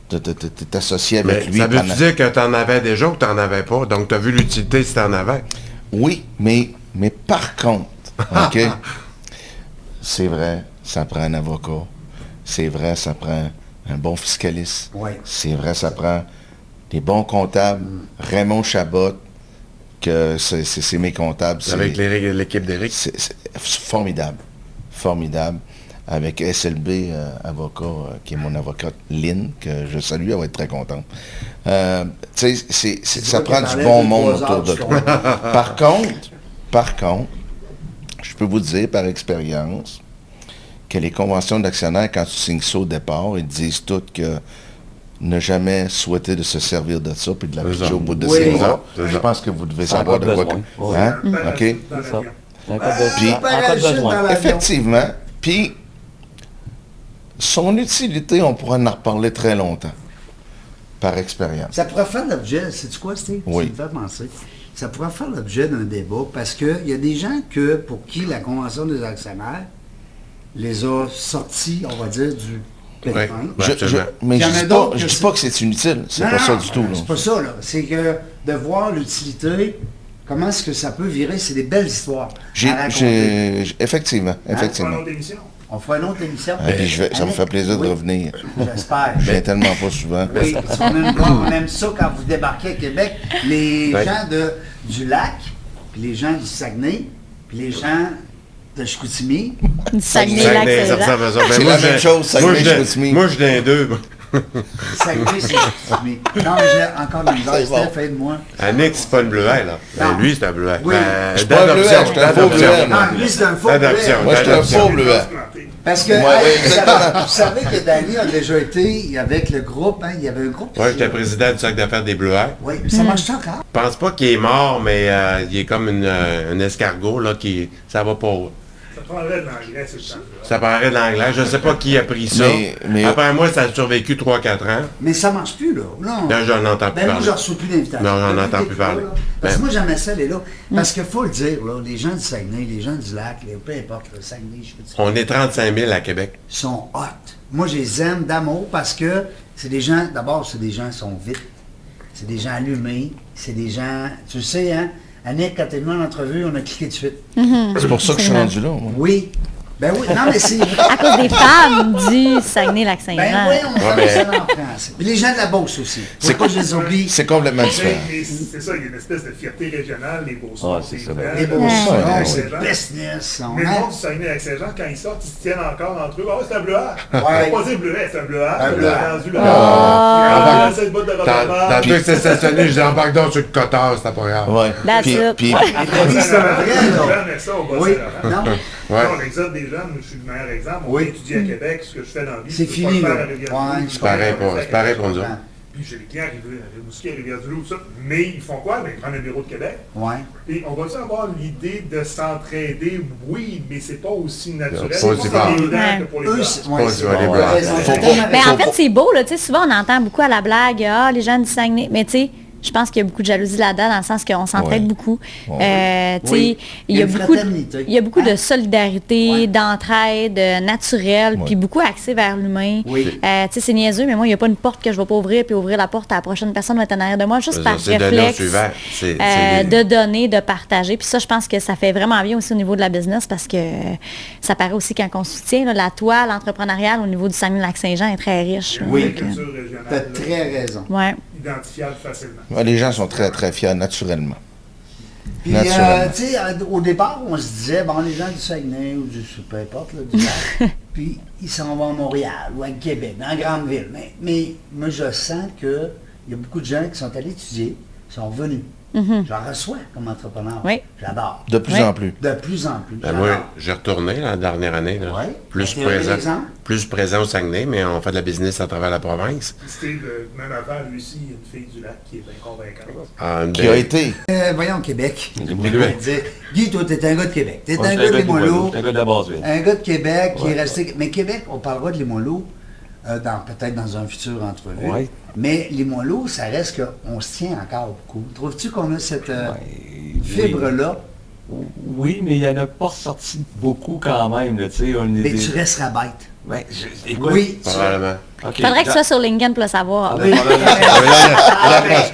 t'es associé avec Mais lui. ça veut pendant- dire que tu en avais déjà ou que tu n'en avais pas? Donc, tu as vu l'utilité si tu en avais. Oui, mais par contre, OK, c'est vrai, ça prend un avocat. C'est vrai, ça prend un bon fiscaliste. Oui. C'est vrai, ça prend des bons comptables. Raymond Chabot, que c'est mes comptables. Avec l'équipe d'Éric. C'est formidable. Formidable. Avec SLB, avocat, qui est mon avocate Lynn, que je salue, elle va être très contente. Tu sais, ça prend du bon monde autour de toi. Par contre, je peux vous dire par expérience que les conventions d'actionnaires, quand tu signes ça au départ, ils te disent toutes que ne jamais souhaiter de se servir de ça puis de l'appliquer au bout de Oui. 6 mois. C'est ça. Je pense que vous devez C'est en savoir cas de de quoi besoin. que... Oui. Hein? OK? C'est ça. C'est un cas de- Puis- en cas de besoin. Effectivement. Puis, son utilité, on pourra en reparler très longtemps, par expérience. Ça pourrait faire l'objet, sais-tu quoi, Steve? Oui. Ça me fait penser. Ça pourrait faire l'objet d'un débat parce qu'il y a des gens pour qui la Convention des actionnaires les a sortis, on va dire, du pétrin. Ouais. Absolument. Mais Il y je en a dis d'autres pas, que je dis c'est- pas que c'est inutile. C'est Non, pas ça non, du tout. Là. C'est pas ça, là. C'est que de voir l'utilité, comment est-ce que ça peut virer, c'est des belles histoires à raconter. Effectivement, Hein? effectivement. On fera une autre émission. Et puis ça me fait plaisir de Oui. revenir. J'espère. Je viens tellement pas souvent. Oui, parce on aime ça quand vous débarquez à Québec. Les Ouais. gens du lac, puis les gens du Saguenay, puis les gens de Chicoutimi. Du Saguenay-Lac, Saguenay, ça Saint-Jean. ressemble à ça. Ben, C'est moi, la même je- chose, moi, Saguenay, je- Chicoutimi. Moi, je suis d'un deux. Saguenay, c'est Chicoutimi. Non, mais j'ai encore de la misère. C'est bon. Steph, aide-moi. Annick, c'est pas une bleuet, là. Non. Lui, c'est un bleuet. Oui. Je suis pas un bleuet, je suis un faux d'adoption. bleuet, moi. Ah, lui, c'est un faux L'adoption. bleuet. Moi, je suis un L'adoption. faux bleuet. Parce que Ouais, oui, vous savez que Danny a déjà été avec le groupe, hein, il y avait un groupe. Ouais, j'étais président du Cercle d'affaires des Bleuets. Oui, ça marche encore. Je pense pas qu'il est mort, mais il est comme un escargot, là, qui... Ça va pas... Ça prendrait de l'anglais, c'est ça. Ça paraît de l'anglais. Je sais pas qui a pris ça. Mais- Après moi, ça a survécu 3-4 ans. Mais ça marche plus, là. Non. Là, j'en entends plus Ben, moi, parler. je ne reçois plus d'invitation. Non, j'en Depuis entends que plus t'es là, parler. là. Parce que Ben- moi, j'aimais ça, aller là. Parce qu'il faut le dire, là, les gens du Saguenay, les gens du lac, peu importe, le Saguenay, je sais pas, On est 35 000 à Québec. sont hot. Moi, je les aime d'amour parce que c'est des gens, d'abord, c'est des gens qui sont vite. C'est des gens allumés. C'est des gens, tu sais, hein, Annick, quand t'es venu en entrevue, on a cliqué de suite. C'est pour ça que je suis rendu là. Moi. Oui. Ben oui, non, mais c'est... À cause des femmes du Saguenay-Lac-Saint-Jean. Ben oui, on Ouais, fait mais- ça en France. Puis les gens de la Beauce aussi. C'est Pourquoi je les oublie? C'est complètement différent. Mais c'est ça, il y a une espèce de fierté régionale, les Beaucerons. Ouais, c'est ça, ben, Les évident, Beaucerons, le c'est Saguenay-Lac-Saint-Jean. business. On Mais le a... monde du Saguenay-Lac-Saint-Jean, quand ils sortent, ils se tiennent encore entre eux. Ah, c'est un bleuet. Ouais. Faut pas dire bleuet, c'est un bleuet. Un bleuet. Rendu là. Ah. Ah, c'est le bout de Dans Robert. deux, c'est stationné, je dis embarque donc sur le cotard, c'était pas grave. Ouais. That's Puis, it. puis- Oui, c'est un vrai, là. Mais ça, on va Oui, se non, Ouais. On exode des jeunes, je suis le meilleur exemple. On Oui. étudie à Québec, ce que je fais dans la vie. C'est je peux pas fini, le faire là. à Rivière-du-Loup, Ouais, je c'est peux pas pareil le faire pour- à c'est pareil Québec. pour nous. Puis j'ai des clients arrivés à Rimouski, à Rivière-du-Loup, ça. Mais ils font quoi? Ben, ils prennent un bureau de Québec. ouais. Et on va-tu avoir l'idée de s'entraider? Oui, mais c'est pas aussi naturel. Pas C'est aussi pas fort. aussi évident Ouais. que pour les Eux, Blancs. c'est... Pas Ouais, sur les bon, Blancs. raison. Faut T'as pas- tellement Mais raison. en fait, c'est beau, là, tu sais, souvent on entend beaucoup à la blague, ah, les gens du Saguenay, mais tu sais, je pense qu'il y a beaucoup de jalousie là-dedans, dans le sens qu'on s'entraide Ouais. beaucoup. Tu sais, Oui. il y a une beaucoup, fraternité. il y a beaucoup de Hein? solidarité, Ouais. d'entraide naturelle, Ouais. puis beaucoup axé vers l'humain. Oui. Tu sais, c'est niaiseux, mais moi, il n'y a pas une porte que je ne vais pas ouvrir, puis ouvrir la porte à la prochaine personne va être en arrière de moi, juste par C'est donner au réflexe suivant. C'est de donner, de partager. Puis ça, je pense que ça fait vraiment bien aussi au niveau de la business, parce que ça paraît aussi quand on soutient, là, la toile entrepreneuriale au niveau du Saguenay-Lac-Saint-Jean est très riche. Oui. Une culture régionale, T'as là, très raison. Ouais. identifiable facilement. Ouais, les gens sont très, très fiers, naturellement. Puis, Naturellement. tu sais, au départ, on se disait, bon, les gens du Saguenay ou du, peu importe, là, du lac, puis ils s'en vont à Montréal ou à Québec, dans la grande ville. Mais moi, je sens qu'il y a beaucoup de gens qui sont allés étudier, sont revenus. J'en reçois comme entrepreneur. Oui. J'adore. De plus Ouais. en plus. De plus en plus. Ben, moi, j'ai retourné la dernière année. Là. Ouais. Plus, Ben, t'as un présent, exemple? plus présent au Saguenay, mais on fait de la business à travers la province. Steve, même avant, lui aussi, il y a une fille du lac qui est bien convaincante. Ah, une Qui belle- a été. Voyons, Québec. Limoilou. Guy, toi, t'es un gars de Québec. T'es Moi, un j'étais gars de un gars Limoilou. un gars de la Basse-Ville. Un gars de Québec qui Ouais. est resté... Mais Québec, on parlera de Limoilou peut-être dans un futur entrevue. Ouais. Mais Limoilou, ça reste qu'on se tient encore beaucoup. Trouves-tu qu'on a cette Oui. fibre-là? Oui, mais il n'y en a pas sorti beaucoup quand même, là, tu sais. Mais tu resteras bête. Ouais, écoute, Oui. Probablement. ok, Faudrait que tu sois sur LinkedIn pour le savoir. Ah, ben,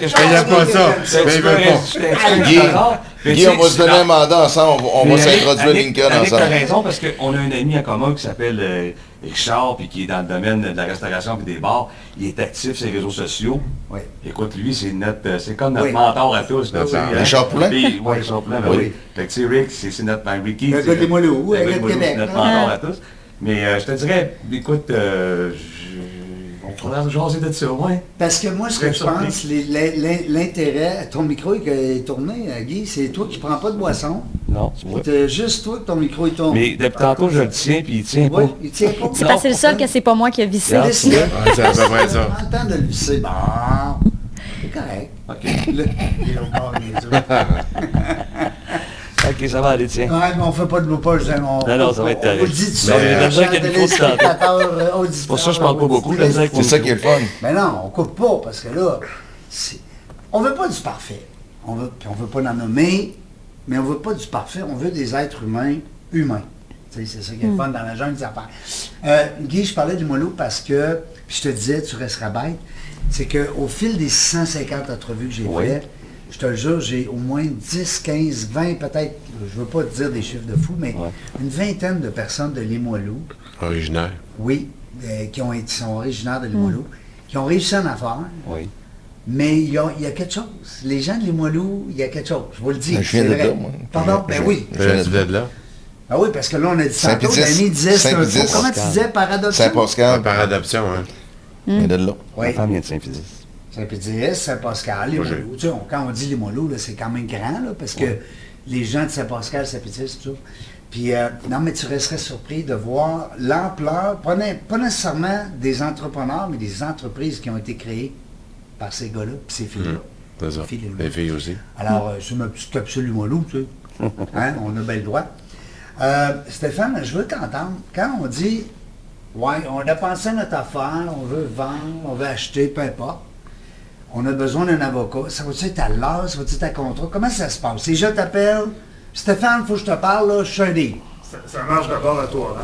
Il n'y a pas ça. Mais il veut pas. Guy, on va se donner un mandat ensemble, on va s'introduire LinkedIn Tu as ensemble. raison, parce qu'on a un ami en commun qui s'appelle Richard, puis qui est dans le domaine de la restauration et des bars. Il est actif sur les réseaux sociaux. Oui. Écoute, lui, c'est comme notre Oui. mentor à tous. là, tu sais, Richard Poulin? Oui, Richard Poulin, ben Oui. oui. Fait que, tu sais, Rick, c'est notre Ricky. Le c'est- gars de Limoilou, le un gars de Limoilou, Québec. c'est notre Ah. mentor à tous. Mais je te dirais, écoute, on pourrait jaser de ça, ouais. Parce que moi, ce que Très je surpris. pense, l'intérêt, ton micro est tourné, Guy, c'est toi qui prends pas de boisson. Non, tu vois. C'est juste toi que ton micro est tourné. Mais depuis tantôt, je le tiens, puis il tient Oui, pas. il tient pas. C'est parce que c'est le seul que c'est pas moi qui a vissé. Ah, Laisse-le. Ah, c'est à peu près ça. Prends le temps de le visser. Bon, c'est correct. OK. Le- il est au bord des autres. OK, ça va aller, tiens. Ouais, mais on fait pas de bloopers. Non, non, ça va être On vous le dit tout de suite. Mais j'ai besoin qu'il y ait une faute téléspectateurs, C'est pour ça que je parle pas beaucoup, je le dis avec mon C'est ça qui est le fun. Mais non, on coupe pas, parce que là, on veut pas du parfait. On veut pas l'en nommer, mais on veut pas du parfait, on veut des êtres humains. Tu sais, c'est ça qui est le fun dans la jungle des affaires. Guy, je parlais du Limoilou parce que, puis je te disais, tu resteras bête, c'est qu'au fil des 650 entrevues que j'ai Oui. faites, je te le jure, j'ai au moins 10, 15, 20 peut-être, je veux pas te dire des chiffres de fou, mais Ouais. une vingtaine de personnes de Limoilou, Originaire. oui, qui sont originaires de Limoilou, qui ont réussi en affaires, Oui. mais il y a quelque chose. Les gens de Limoilou, il y a quelque chose. Je vous le dis. Je viens c'est de vrai. là, moi. Pardon? Ben oui. Je viens Tu de de là? Ah oui, parce que là, on a dit tantôt, Saint-Pédis. Danny disait, c'est un faux. Saint-Pédis. Comment tu disais, par adoption? Saint-Pascal, Par adoption, hein. il est de là. Oui. Ma femme vient de Saint-Pédis. Saint-Pédis, Saint-Pascal, Limoilou. Tu sais, quand on dit Limoilou, là, c'est quand même grand, là, parce que les gens de Saint-Pascal, Saint-Pédis, tout ça. Puis, non, mais tu resterais surpris de voir l'ampleur, pas nécessairement des entrepreneurs, mais des entreprises qui ont été créées par ces gars-là, puis ces filles-là. C'est ça. Filles de Les filles aussi. Alors, c'est ma petite capsule Limoilou, tu sais. Hein, on a bien le droit. Stéphane, je veux t'entendre. Quand on dit, ouais, on a pensé à notre affaire, on veut vendre, on veut acheter, peu importe, on a besoin d'un avocat, ça va-tu être à l'heure, ça va-tu être à contrat? Comment ça se passe? Si je t'appelle, Stéphane, il faut que je te parle, là, je suis un deal. Ça marche d'abord à Touran.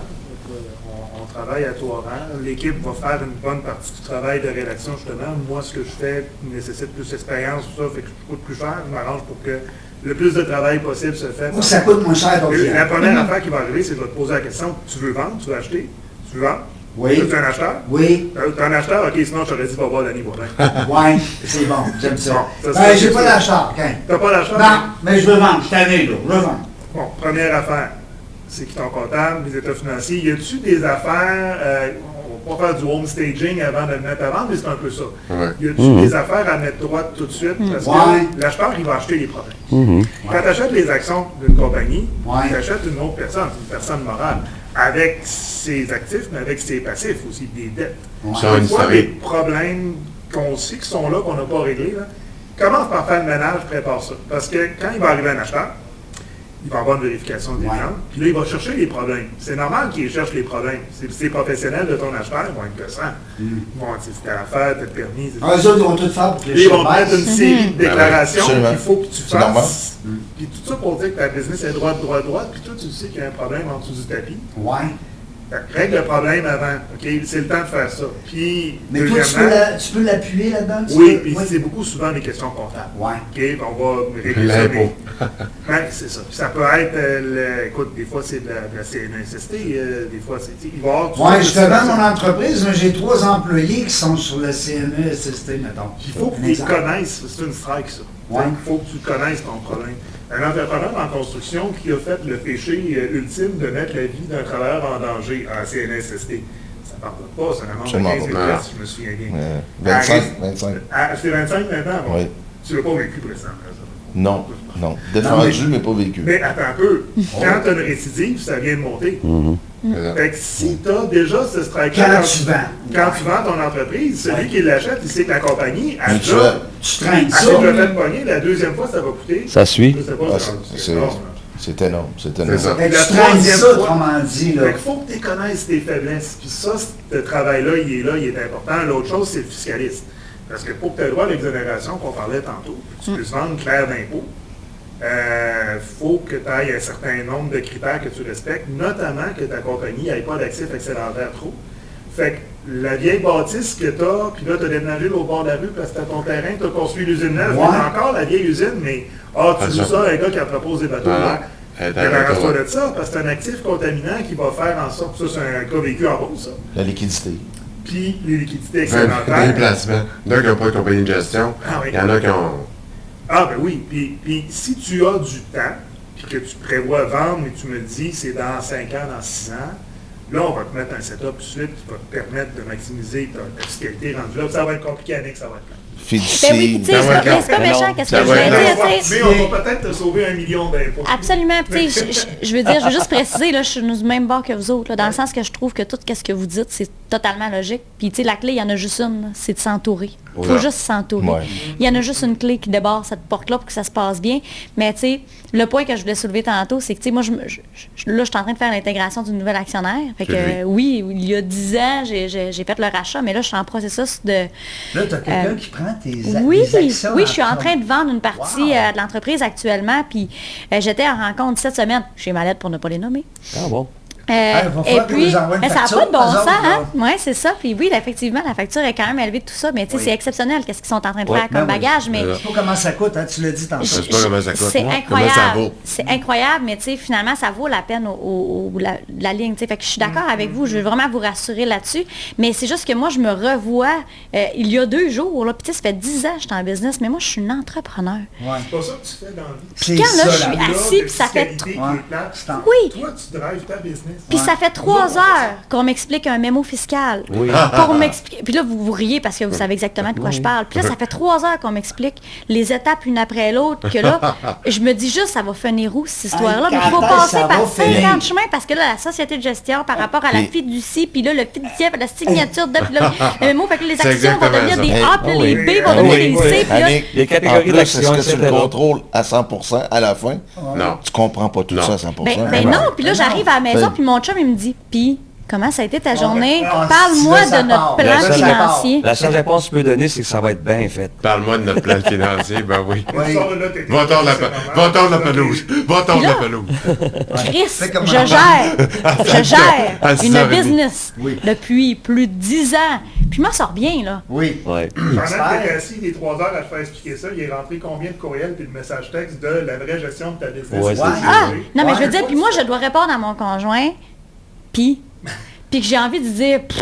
On travaille à Touran. L'équipe va faire une bonne partie du travail de rédaction, justement. Moi, ce que je fais nécessite plus d'expérience, tout ça, fait que je coûte plus cher. Je m'arrange pour que le plus de travail possible se fait. Ou ça coûte moins cher ton client. La première affaire qui va arriver, c'est de te poser la question, tu veux vendre, tu veux acheter, tu veux vendre? Oui. Tu es un acheteur? Oui. Tu es un acheteur? OK, sinon je t'aurais dit, va voir Danny Boivin. Ouais, c'est bon, j'aime ça. Bon, ça, Ben, c'est- j'ai pas d'acheteur, quand. T'as pas d'acheteur? Non, mais je veux vendre, je suis tanné, là, je veux vendre. Bon, première affaire, c'est qui ton comptable, les états financiers. Y a-tu des affaires, on va pas faire du home staging avant de le mettre à vendre, mais c'est un peu ça. Ouais. Y a-tu des affaires à mettre droite tout de suite? Parce Ouais. que l'acheteur, il va acheter les problèmes. Quand tu achètes les actions d'une compagnie, Ouais. tu achètes une autre personne, une personne morale, avec ses actifs, mais avec ses passifs aussi, des dettes. Ça a une Des fois, historique. des problèmes qu'on sait qui sont là, qu'on n'a pas réglés, là, commence par faire le ménage, prépare ça. Parce que quand il va arriver un acheteur, il va avoir une vérification des Ouais. gens, puis là, il va chercher les problèmes. C'est normal qu'il cherche les problèmes. C'est professionnels de ton acheteur, ils vont être gossants. Ils vont dire, c'était l'affaire, t'as le permis. Ah, eux autres, ils vont tout faire pour que Puis je ils vont te mettre une baisse. série de déclarations absolument. qu'il faut que tu C'est normal. fasses. Puis tout ça pour dire que ta business est droite, puis toi, tu sais qu'il y a un problème en dessous du tapis. Ouais. Fait que règle le problème avant, OK? C'est le temps de faire ça. Puis, Mais toi, tu peux l'appuyer là-dedans? oui, puis c'est beaucoup souvent des questions comptables. Ouais. OK? On va régler ça. L'impôt. Ouais, c'est ça. Puis ça peut être, écoute, des fois c'est de la CNSST, des fois c'est... Il va y avoir tout Ouais, ça, justement, c'est- mon entreprise, moi, j'ai 3 employés qui sont sur le CNESST, mettons. Il faut que Un tu exemple. connaisses, c'est une strike ça. Ouais. Il faut que tu connaisses ton problème. Un entrepreneur en construction qui a fait le péché ultime de mettre la vie d'un travailleur en danger en CNSST, ça ne pardonne pas, c'est un amende Absolument de 15 000 pas. piastres, je me souviens bien. 25. C'est 25 maintenant? Bon. Oui. Tu l'as pas vécu précédemment, ça. Non, non. Défendu, mais pas vécu. Mais attends un peu, quand tu as une récidive, ça vient de monter. Fait que si tu as déjà ce strike Quand tu vends. quand tu vends ton entreprise, celui qui l'achète, il sait que la compagnie a Mutuel. déjà Tu traînes elle ça. s'est déjà fait pogner, la deuxième fois, ça va coûter. Ça suit. Je sais pas, Ah, c'est énorme, là. c'est énorme, c'est C'est énorme. ça. Fait que La tu traînes troisième ça, fois. autrement dit, là. Fait qu'il faut que tu connaisses tes faiblesses. Puis ça, ce travail-là, il est important. L'autre chose, c'est le fiscaliste. Parce que pour que tu aies le droit à l'exonération qu'on parlait tantôt, que tu puisses vendre clair d'impôt, faut que tu ailles un certain nombre de critères que tu respectes, notamment que ta compagnie n'ait pas d'actifs excédentaires trop. Fait que la vieille bâtisse que tu as, puis là, tu as déménagé au bord de la rue parce que tu as ton terrain, tu as construit l'usine neuve, Ouais. mais t'as encore la vieille usine, mais tu loues ça à un gars qui en propose des bateaux. Ah, là. attends, Débarrasse-toi attends. de ça, parce que c'est un actif contaminant qui va faire en sorte, ça c'est un cas vécu en bourse, ça. La liquidité. Puis les liquidités Des excédentaires. placements. Il y en a qui n'ont pas de compagnie de gestion. Ah oui. Il y en a qui ont. Ah ben oui, puis si tu as du temps, puis que tu prévois vendre, mais tu me dis c'est dans 5 ans, dans 6 ans, là on va te mettre un setup tout de suite qui va te permettre de maximiser ta fiscalité rendue là. Ça va être compliqué, Annick, ça va être long. Ben oui, Fiducie. tu sais, c'est pas méchant, qu'est-ce que je Ça va voulais être dire, long. tu sais. Mais on va peut-être te sauver 1 million d'impôts. Absolument. Puis, tu sais, je veux dire, je veux juste préciser, là, je suis du même bord que vous autres, là, dans le sens que je trouve que tout ce que vous dites, c'est totalement logique. Puis, tu sais, la clé, il y en a juste une, là, c'est de s'entourer. Il faut juste s'entourer. Ouais. Il y en a juste une clé qui débarre cette porte-là pour que ça se passe bien. Mais, tu sais, le point que je voulais soulever tantôt, c'est que, tu sais, moi, là, je suis en train de faire l'intégration d'une nouvelle actionnaire. Fait que, J'ai vu. oui, il y a 10 ans, j'ai fait le rachat, mais là, je suis en processus de... Là, tu as quelqu'un qui prend tes Oui, tes actions. oui, je suis en action. train de vendre une partie Wow. de l'entreprise actuellement, puis j'étais en rencontre cette semaine chez Mallette pour ne pas les nommer. Ah bon. va falloir Et qu'on puis, nous envoie une ça n'a facture, pas de bon eux sens, autres, hein? là. Oui, c'est ça. Puis oui, effectivement, la facture est quand même élevée de tout ça, mais tu sais, Oui. c'est exceptionnel qu'est-ce qu'ils sont en train de Oui. faire comme Ben oui. bagage, mais... Voilà. Je sais pas comment ça coûte, hein, tu l'as dit tantôt. Je sais pas comment ça coûte. C'est Comment ça incroyable. vaut. C'est incroyable, mais tu sais, finalement, ça vaut la peine la ligne. Tu sais. Fait que je suis d'accord avec vous. Je veux vraiment vous rassurer là-dessus. Mais c'est juste que moi, je me revois il y a 2 jours. Là, puis tu sais, ça fait 10 ans que je suis en business, mais moi, je suis une entrepreneur. Ouais. C'est pas ça que tu fais dans la vie. C'est quand, là, ça, je suis là. assis, Là, puis ça fait... fiscalité qui Ouais. est plate. C'est en- Oui. Toi, tu drives ta business. Puis ça fait 3 heures qu'on m'explique un mémo fiscal. Oui. Pour m'expliquer. Puis là, vous riez parce que vous savez exactement de quoi je parle. Puis là, ça fait 3 heures qu'on m'explique les étapes une après l'autre. Que là, je me dis juste, ça va finir où cette histoire-là? Mais il faut quand est-ce passer ça par va 50 finir? chemins parce que là, la société de gestion par rapport à la Puis- fiducie, puis là, le fiduciaire, puis la signature de puis là, le mémo, fait que les C'est actions vont devenir exactement des ça. A, puis là, Ah les oui. B vont Ah devenir oui, des oui. C, puis là, Annick, les catégories en plus, d'actions, est-ce que tu le etc. contrôles à 100% à la fin? Non. Tu comprends pas tout Non. ça à 100%. ben non, puis là, j'arrive à la maison, Ben- puis mon chum, il me dit, puis Comment ça a été ta Ah, journée? ah, Parle-moi ça de notre part. plan Là, ça financier. La seule réponse que tu peux donner, c'est que ça va être bien fait. Parle-moi de notre plan financier, ben oui. Oui. Va tordre la pelouse. Va tordre la pelouse. Chris, Fais comme je maman. gère À une 6h30. business Oui. depuis plus de 10 ans. Puis je m'en sors bien, là. Oui. Ouais. Pendant que J'espère. tu étais assis les 3 heures à te faire expliquer ça, il est rentré combien de courriels puis de messages textes de la vraie gestion de ta business? Ouais, c'est Ah! Non, mais je veux Ouais. dire, puis moi, je dois répondre à mon conjoint, puis que j'ai envie de dire, Pout.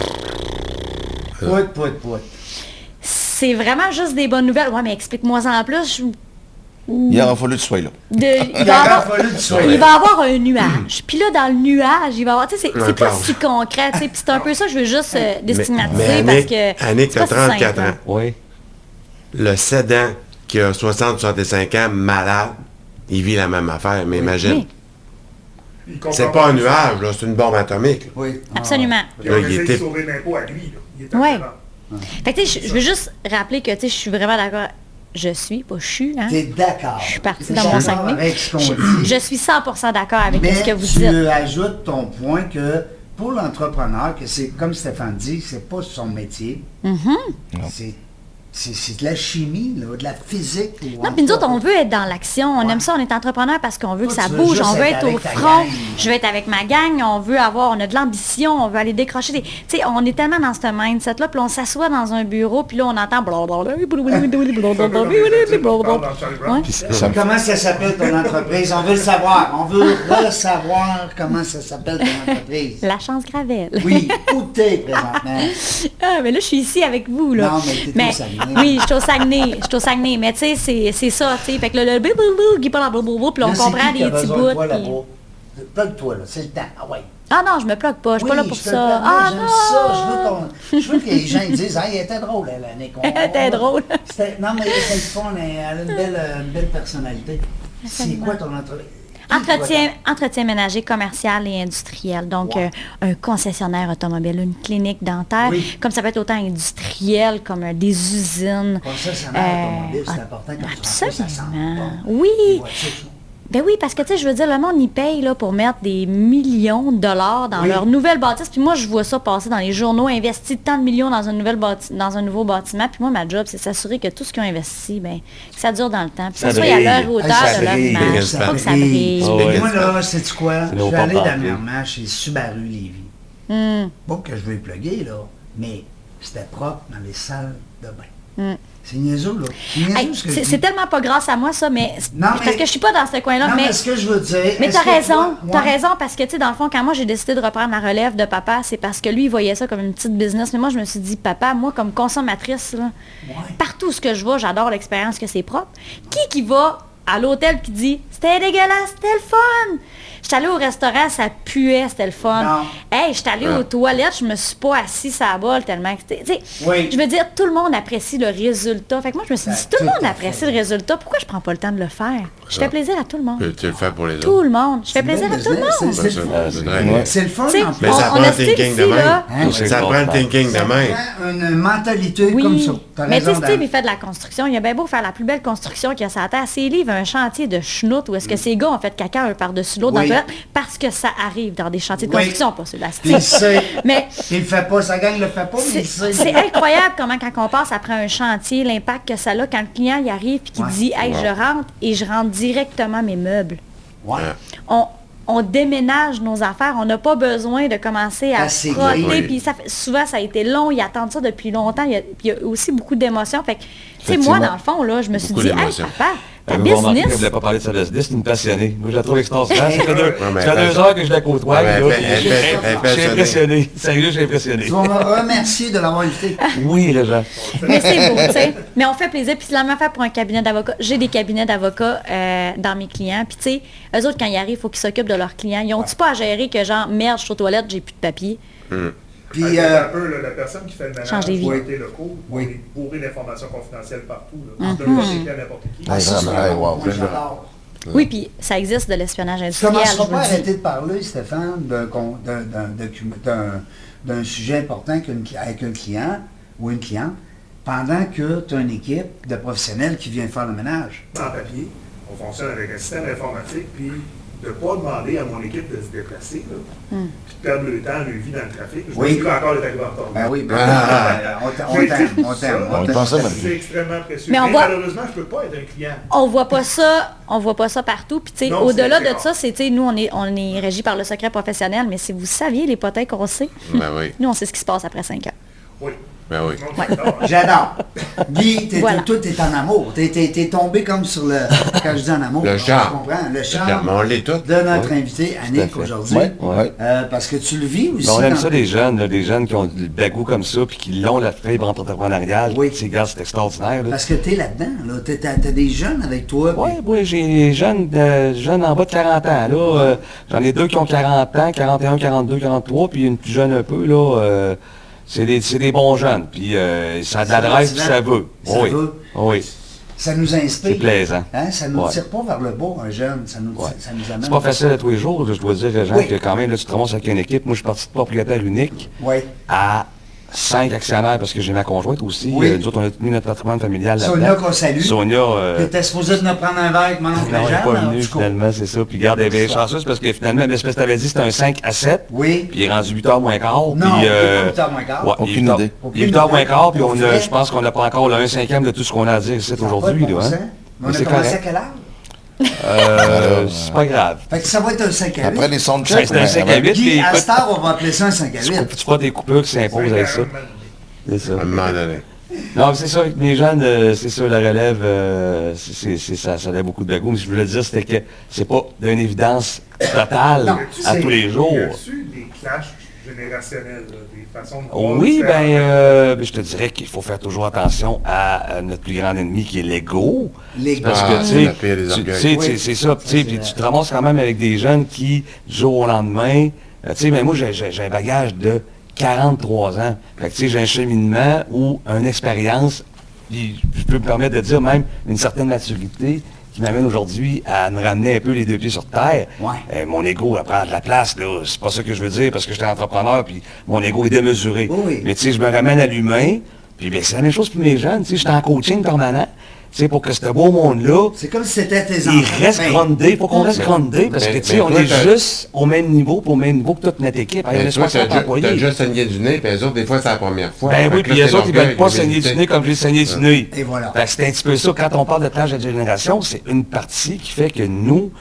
c'est vraiment juste des bonnes nouvelles. Ouais, mais explique-moi ça en plus. Il aura fallu que tu sois là. Il Il va aurait avoir, fallu que tu sois il là. va avoir un nuage. Puis là, dans le nuage, il va avoir, tu sais, c'est Un pas cloud. si concret, tu sais, puis c'est un peu ça, je veux juste déstigmatiser mais parce Annick, que Annick, c'est t'as pas si 34 simple, ans. hein. Oui. Le cédant qui a 60-65 ans, malade, il vit la même affaire, mais imagine. Oui. Il comprend C'est pas un ça. nuage, là, c'est une bombe atomique. Oui. Absolument. Puis on Là, il essaie était- de sauver l'impôt à lui. Là. Il est Ouais. en Fait que tu sais, je veux juste rappeler que tu sais, je suis vraiment d'accord. Je suis, pas je suis, hein. T'es d'accord. Je suis partie T'es dans mon d'accord Saguenay. avec ce qu'on dit. Je suis 100% d'accord avec Mais ce que vous tu dites. ajoutes ton point que pour l'entrepreneur, que c'est comme Stéphane dit, c'est pas son métier. C'est de la chimie, là, de la physique. Non, puis nous autres, on veut être dans l'action. On aime ça, on est entrepreneur parce qu'on veut que Toi, ça tu veux bouge. juste On veut être être au avec ta front. gang. Je veux être avec ma gang. On veut avoir, on a de l'ambition. On veut aller décrocher des... Tu sais, on est tellement dans ce mindset-là. Puis on s'assoit dans un bureau. Puis là, on entend... Ouais. Comment ça s'appelle ton entreprise? On veut le savoir. On veut savoir comment ça s'appelle ton entreprise. La chance Gravel. Oui, où t'es présentement? Ah, mais là, je suis ici avec vous, là. Non, mais t'es au Saguenay. Oui, je suis au Saguenay. Je suis au Saguenay. Mais tu sais, c'est ça, tu sais. Fait que là, le blablabla, qui parle blablabla, puis là, on Là, c'est comprend qui qui a des petits besoin de bouts. toi puis- là-bas? Plug-toi, là, c'est le temps. Ah ouais. Ah non, je me bloque pas. Je suis pas là pour je te ça. le permets, Ah j'aime non! ça. Je veux que les gens ils disent, hey, elle était drôle, elle, Annick. Elle était drôle. Non, mais c'est le fun, elle a une belle personnalité. C'est quoi ton entreprise? Entretien ménager, commercial et industriel. Donc, un concessionnaire automobile, une clinique dentaire. Oui. Comme ça peut être autant industriel comme des usines. Concessionnaire automobile, c'est important quand tu rentres, ça sent Absolument. bon. Oui. Les voitures sont- Ben oui, parce que tu sais, je veux dire, le monde, il paye là, pour mettre des millions de dollars dans Oui. leur nouvelle bâtisse. Puis moi, je vois ça passer dans les journaux, investis tant de millions dans une dans un nouveau bâtiment. Puis moi, ma job, c'est s'assurer que tout ce qu'ils ont investi, ben, que ça dure dans le temps. Puis Ça ça soit à brille. leur hauteur Ça de leur brille, image. ça Faut que ça brille. brille. Oh, ouais. Moi, là, sais-tu quoi? C'est Je nos suis allé papas, dernièrement chez Subaru Lévis. Hum. Pas que je veux les plugger, là, mais c'était propre dans les salles de bain. Hum. C'est niaiseux, là. C'est niaiseux, Hey, ce que je c'est dis. c'est tellement pas grâce à moi, ça, mais... Non, parce mais- que je suis pas dans ce coin-là, Non, mais... mais ce que je veux dire... Mais est-ce t'as que raison, toi- t'as ouais. raison, parce que, tu sais, dans le fond, quand moi, j'ai décidé de reprendre la relève de papa, c'est parce que lui, il voyait ça comme une petite business. Mais moi, je me suis dit, papa, moi, comme consommatrice, là, partout où ce que je vais, j'adore l'expérience que c'est propre. Qui va à l'hôtel qui dit, c'était dégueulasse, c'était le fun? J'étais allée au restaurant, ça puait, c'était le fun. Non. Hey, j'étais allée aux toilettes, je me suis pas assise à la bolle tellement que c'était... tu sais, Oui. je veux dire, tout le monde apprécie le résultat. Fait que moi, je me suis dit, si tout le tout monde à apprécie fait. le résultat, pourquoi je prends pas le temps de le faire? Je fais plaisir à tout le monde. Tu le fais pour les autres. Tout le monde. Je fais C'est plaisir une à belle tout le business, monde. c'est le fun. C'est vrai. C'est le fun, Tu sais, en plus. Mais ça on prend a un Steve thinking ici, de même. là. Hein? Ça prend un thinking de Ça même. prend une mentalité Oui. comme ça. T'as Mais tu sais, raison, Steve, Dan. il fait de la construction. Il a bien beau faire la plus belle construction qu'il y a sur la terre. Ses livres, un chantier de schnout où est-ce que ces gars ont fait caca un par-dessus l'autre dans Oui. le toilette parce que ça arrive dans des chantiers de Oui. construction, pas ceux-là. Puis il sait. Mais Il le fait pas, sa gang le fait pas, mais il sait. c'est incroyable comment quand on passe après un chantier, l'impact que ça a quand le client y arrive et qu'il Ouais. dit « Hey, je rentre et je rentre directement mes meubles. Ouais. » On déménage nos affaires, on n'a pas besoin de commencer à Assez frotter. gris. Puis souvent, ça a été long, ils attendent ça depuis longtemps. Puis il y a aussi beaucoup d'émotions. Fait que, tu sais, moi, Effectivement. dans le fond, là, je me suis Beaucoup dit, hey, d'émotions. papa, ta Vous remarquez que je business. voulais pas parler de sa business, c'est une passionnée. Moi, je la trouve extraordinaire. Ça fait Ouais, mais ça fait elle 2 heures que je la côtoie. Ouais, mais là, elle puis fait- elle fait je suis impressionné. Sérieux, je suis impressionné. Tu vas me remercier de l'avoir invité. Oui, Régent. Mais c'est beau, tu sais. Mais on fait plaisir. Puis c'est la même affaire pour un cabinet d'avocats. J'ai des cabinets d'avocats dans mes clients. Puis tu sais, eux autres, quand ils arrivent, il faut qu'ils s'occupent de leurs clients. Ils ont-tu pas à gérer que genre, merde, je suis aux toilettes, j'ai plus de papier. Puis, un peu, là, la personne qui fait le ménage Change des vies. pour les locaux, Oui. on est bourré d'informations confidentielles partout. Là. Tu donnes pas des clés à n'importe qui. ah, ça, c'est vraiment, un hey, bon wow. point, j'adore. Oui, puis ça existe de l'espionnage Tu industriel. commenceras je pas à vous le dis. arrêter de parler, Stéphane, d'un sujet important avec un client ou une cliente pendant que tu as une équipe de professionnels qui vient faire le ménage. En papier, on fonctionne avec un système informatique, puis de ne pas demander à mon équipe de se déplacer, là, puis de perdre le temps, le vie dans le trafic. Je Oui. me suis encore les arrivé en retard. Ben oui, ben, on J'ai t'aime, tout on ça. t'aime. On y pensait même. C'est extrêmement précieux. Mais on Mais voit- malheureusement, je ne peux pas être un client. On voit pas ça partout. Puis tu sais, Non, au-delà c'est de rare. ça, c'est, tu sais, nous, on est régis par le secret professionnel, mais si vous saviez les potins qu'on sait, Ben oui. nous, on sait ce qui se passe après 5 ans. Oui. Ben oui. Non, j'adore. J'adore. Guy, Voilà. tout est en amour. T'es tombé comme sur le... Quand je dis en amour, Le on charme. se comprend. Le charme, charme on l'est tous. de notre invité, Tout à Annick, fait. aujourd'hui. Ouais, ouais. Parce que tu le vis aussi. Ben, on aime dans- ça des jeunes, là, des jeunes qui ont du bagou comme ça, puis qui l'ont la fibre entrepreneuriale. Oui. Tu sais, gars, c'est extraordinaire. Là. Parce que t'es là-dedans. Là. T'as des jeunes avec toi. puis- Oui, oui, j'ai des jeunes en bas de 40 ans. Là, j'en ai 2 qui ont 40 ans, 41, 42, 43, puis une plus jeune un peu. Là, c'est des bons jeunes. Puis ça a de la drive, puis ça veut. Ça Oui, veut. oui. Ça nous inspire. C'est plaisant. Hein? Ça nous Ouais. tire pas vers le bas, un jeune. Ça nous amène. C'est pas facile à tous les jours. Là, je dois dire, Jean, Oui. que quand même, là, tu te ramasses avec une équipe. Moi, je suis parti de propriétaire unique Oui. à 5 actionnaires parce que j'ai ma conjointe aussi. Oui. Nous autres, on a tenu notre patrimoine familial là-dedans. Sonia qu'on salue. Sonia, T'étais supposé de nous prendre un verre avec mon oncle non, elle n'est Jean, pas alors, venue du coup. finalement, c'est ça. Puis garde, elle est bien chanceuse parce que finalement, l'espèce que tu avais dit, c'était un 5 à 7. Oui. Puis il est rendu 8h moins quart. Non, puis, il est pas 8h moins quart. Ouais, Aucune il est 8h idée. Il est 8h moins quart, puis Pour on a, vrai? je pense qu'on n'a pas encore le 1/5 de tout ce qu'on a à dire ici Ça a aujourd'hui. pas de Là, bon hein. sens. Mais on Mais a c'est commencé à correct. quelle heure? C'est pas grave. Fait que ça va être un 5 à 8. Après les soundchecks, C'est un 5 à 8. Guy, puis à écoute, cette heure, on va appeler ça un 5 à 8. tu feras des coupures qui s'imposent avec ça. C'est ça. À un moment donné. Non, c'est ça, avec les jeunes, c'est ça, la relève, ça a beaucoup de bagou. Mais ce que je voulais dire, c'était que c'est pas d'une évidence totale Non, à c'est- tous les jours. Y a-tu des clashs générationnels, là, des façons de voir Oui, différentes? ben, je te dirais qu'il faut faire toujours attention à notre plus grand ennemi qui est l'ego. L'ego. Parce Ah, que, tu c'est sais, la pire des tu orgueils. sais, Oui. c'est ça, tu sais, puis tu te ramasses quand même avec des jeunes qui, du jour au lendemain, tu sais, mais moi, j'ai un bagage de 43 ans. Fait que, tu sais, j'ai un cheminement ou une expérience, puis je peux me permettre de dire même une certaine maturité qui m'amène aujourd'hui à me ramener un peu les deux pieds sur terre. Ouais. Mon ego va prendre de la place, là. C'est pas ça que je veux dire, parce que j'étais entrepreneur, puis mon ego est démesuré. Oui, oui. Mais tu sais, je me ramène à l'humain, puis bien, c'est la même chose pour mes jeunes, tu sais, j'étais en coaching permanent, tu sais, pour que ce beau monde-là, C'est comme si c'était tes enfants. il reste Ben, groundé, faut qu'on reste groundé, parce que mais tu sais, on toi, est t'as- juste au même niveau, pour au même niveau que toute notre équipe. On Ben, est toi, 60 t'as employés. déjà saigné du nez, puis les autres, des fois, c'est la première fois. Ben Fait oui, que puis là, les c'est autres, ils l'orgueil, veulent pas saigner l'humilité. du nez comme j'ai saigné du nez. Et voilà. Fait que c'est un petit peu ça. Quand on parle de clash de génération, c'est une partie qui fait que nous,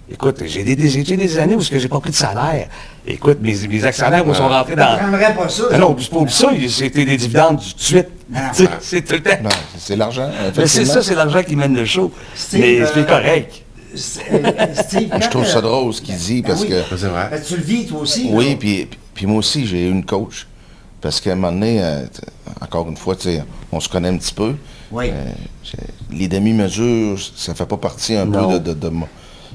écoute, j'ai des années où j'ai pas pris de salaire. Écoute, mes actionnaires sont rentrés dans... T'apprendrais pas ça. Ah non, c'est pas ça, c'était des dividendes tout de suite. Ah. Tu sais, c'est tout le temps. Non, c'est l'argent. Mais c'est effectivement. ça, c'est l'argent qui mène le show. Steve, Mais c'est correct. Steve, Je trouve ça drôle ce qu'il dit parce oui. que. Ça, c'est vrai. Ben, tu le vis toi aussi. Oui, là. puis moi aussi, j'ai eu une coach. Parce qu'à un moment donné, encore une fois, tu sais, on se connaît un petit peu. Oui. Les demi-mesures, ça fait pas partie un Non. peu de moi.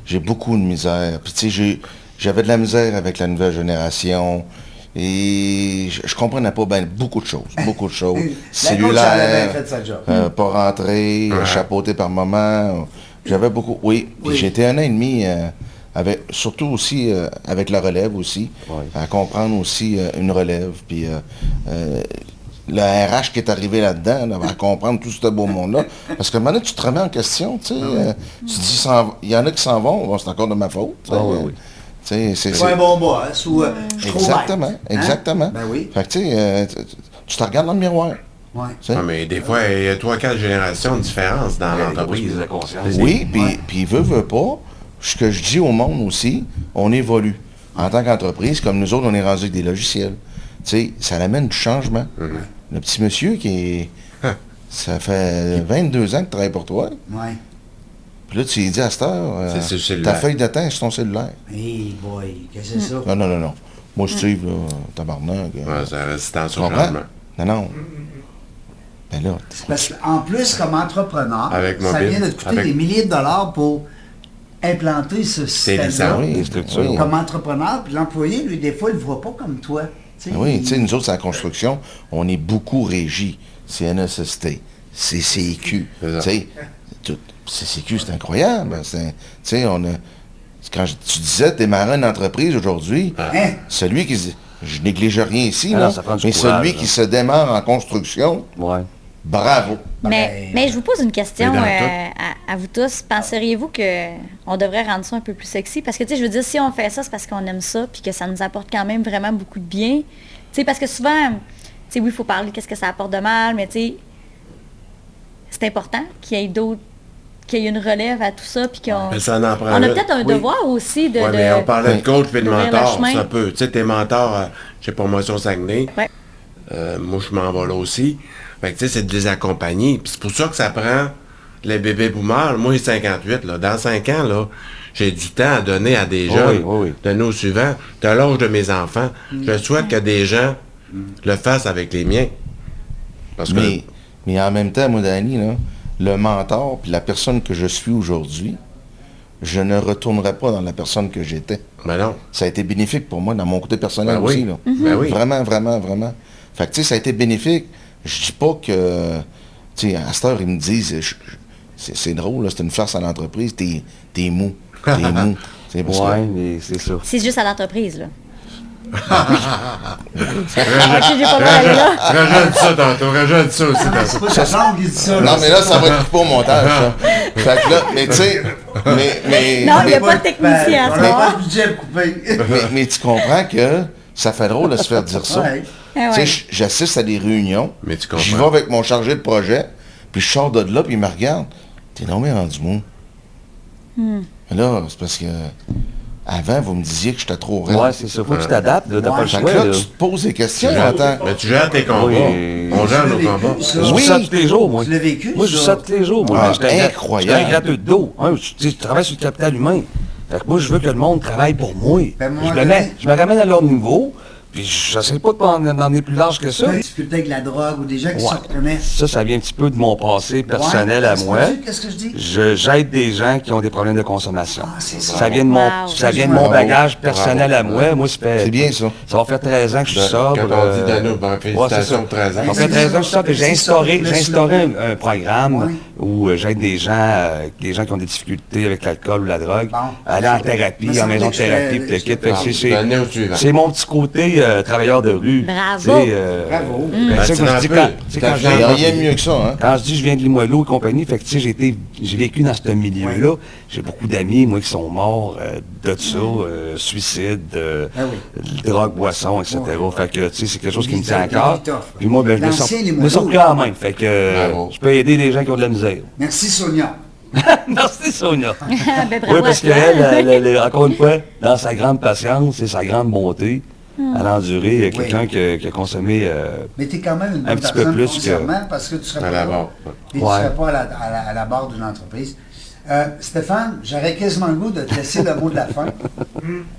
J'ai beaucoup de misère. Puis tu sais, j'avais de la misère avec la nouvelle génération. Et je comprenais pas bien beaucoup de choses. Beaucoup de choses. La coach, elle avait Cellulaire, fait sa job. pas rentrer, chapeauté par moment. J'avais beaucoup. Oui. Puis Oui. j'ai été 1 an et demi surtout aussi avec la relève aussi, à comprendre aussi une relève. Puis le RH qui est arrivé là-dedans, là, à comprendre tout ce beau monde-là. Parce que maintenant, tu te remets en question, tu sais. Tu te dis, il y en a qui s'en vont, bon, c'est encore de ma faute. tu sais. oui. Tu sais, c'est Pas un bon boss ou je trouve exactement, bête. Hein? exactement. Ben oui. Fait que tu sais, tu te regardes dans le miroir. Ouais. tu sais. Ah, mais des fois, il y a 3-4 générations de différence dans l'entreprise. de conscience. Oui, puis veut pas, ce que je dis au monde aussi, on évolue. En tant qu'entreprise, comme nous autres, on est rendu avec des logiciels. Tu sais, ça amène du changement. Le petit monsieur qui est... Ça fait 22 ans qu'il travaille pour toi. Ouais. Puis là, tu lui dis à cette heure, C'est sur le ta cellulaire. feuille de temps, c'est ton cellulaire. Hey boy, qu'est-ce que c'est ça? Non. Moi, Steve, là, tabarnak. Ouais, c'est la résistance tu au comprends? changement. Non. Ben là, Parce qu'en plus, comme entrepreneur, Avec ça mobile, vient de te coûter avec- des milliers de dollars pour implanter ce système-là. licence. oui, les structures. oui. Comme entrepreneur, puis l'employé, lui, des fois, il ne le voit pas comme toi. Tu sais, Ben oui, il- tu sais, nous autres, c'est la construction, on est beaucoup régis. C'est NSST, c'est CQ. C'est ça. Tu sais, CQ, c'est incroyable. Tu sais, on a... Quand tu disais démarrer une entreprise aujourd'hui, Hein? celui qui... Je néglige rien ici, Ah là, non, ça prend du mais courage, celui là. qui se démarre en construction, Ouais. Bravo. Mais je vous pose une question Mais dans à vous tous. Penseriez-vous qu'on devrait rendre ça un peu plus sexy? Parce que, tu sais, je veux dire, si on fait ça, c'est parce qu'on aime ça, puis que ça nous apporte quand même vraiment beaucoup de bien. Tu sais, parce que souvent, tu sais, oui, il faut parler de qu'est-ce que ça apporte de mal, mais tu sais, c'est important qu'il y ait une relève à tout ça, puis qu'on... Mais ça en prend On a une. peut-être un devoir aussi de... Oui, mais on parlait de coach et de d'ouvrir le mentor, chemin. ça peut. Tu sais, t'es mentor chez Promotion Saguenay. Ouais. Moi, je m'en vais là aussi. Fait que, tu sais, c'est de les accompagner. Puis c'est pour ça que ça prend les bébés boomers. Moi, j'ai 58, là. Dans 5 ans, là, j'ai du temps à donner à des jeunes de nos suivants, de l'âge de mes enfants. Je souhaite que des gens le fassent avec les miens. Parce que... Mais en même temps, moi, Danny, là, le mentor puis la personne que je suis aujourd'hui, je ne retournerai pas dans la personne que j'étais. Ben non. Ça a été bénéfique pour moi dans mon côté personnel Ben aussi. oui. Là. Ben oui. Vraiment, vraiment, vraiment. Fait que, tu sais, ça a été bénéfique. Je dis pas que... Tu sais, à cette heure, ils me disent... C'est drôle, là, c'est une farce à l'entreprise. T'es mou. T'es mou. C'est parce que- mais c'est ça. C'est juste à l'entreprise, là. Ok, j'ai pas mal allé là. Rajoute ça tantôt, rajoute ça aussi C'est tantôt. pas sa langue qui dit ça. Non, mais là, ça va être coupé au montage, ça. Fait que là, mais tu sais... Mais, Non, il n'y a pas de technicien à On n'a pas ça. de budget pour couper. mais tu comprends que ça fait drôle de se faire dire ça. Ouais. Ah Tu ouais. sais, j'assiste à des réunions, Mais tu comprends. j'y vais avec mon chargé de projet, puis je sors de là, puis il me regarde. T'es non mais rendu mou. Mais là, c'est parce que avant, vous me disiez que j'étais trop raide. Ouais, c'est ça. Faut que tu t'adaptes, là. T'as pas le Fait choix, que là, là. tu te poses des questions, Tu gères- attends. Mais tu gères tes combats. Oui. On gère nos Tu l'as combats. vécu, ça? Je Oui. vis ça tous les jours, moi. Tu l'as vécu, Moi, je vis ça? ça tous les jours, moi. Ah, J'étais incroyable. un gratteux de dos. Hein, tu travailles sur le capital humain. Fait que moi, je veux que le monde travaille pour moi. Ben, à un moment Je me ramène à leur niveau, puis j'essaie pas d'en emmener plus large que ça. Tu as des difficultés avec la drogue ou des gens qui Ouais. se reconnaissent. Ça vient un petit peu de mon passé personnel Ouais, à moi. Qu'est-ce que je dis? J'aide des gens qui ont des problèmes de consommation. Ah, c'est ça. Ça vient de Wow. ça vient de mon Bravo. bagage personnel à moi. Moi, C'est bien, ça. Ça va faire 13 ans que je suis sobre. Quand on dit Dano, ben, ouais, félicitations c'est ça. pour 13 ans. Ça fait 13 ans que je suis sobre. J'ai instauré un programme Ouais. où j'aide des gens qui ont des difficultés avec l'alcool ou la drogue, Bon. à aller en thérapie, Mais en ça maison veut de dire que thérapie, je- puis le kit. Fait que je- Donnez au suivant. c'est mon petit côté travailleur de rue. Bravo. Tu sais, Bravo. ben, tu sais, tu moi, n'en je dis peux. quand- tu sais, quand Il n'y a rien de mieux que ça, hein? quand je dis je viens de Limoilou et compagnie, fait que tu sais, j'ai vécu dans ce milieu-là. J'ai beaucoup d'amis, moi, qui sont morts de ça, suicide, Ah oui. drogue, boisson, etc. Fait que, tu sais, c'est quelque chose qui me tient à Des cœur. tough. Puis moi, ben, je me sens L'ancien je Limoilou. me sens quand même. Fait que Bravo. je peux aider des gens qui ont de la misère. Merci, Sonia. Merci, Sonia. Ben, bravo Oui, parce à toi. qu'elle, encore une fois, dans sa grande patience et sa grande bonté, elle a enduré quelqu'un qui a consommé... Mais tu es quand même une Un bonne petit peu personne plus que- foncièrement parce que tu serais À pas la là. barre. Et tu Ouais. serais pas à la barre d'une entreprise. Stéphane, j'aurais quasiment le goût de te laisser le mot de la fin.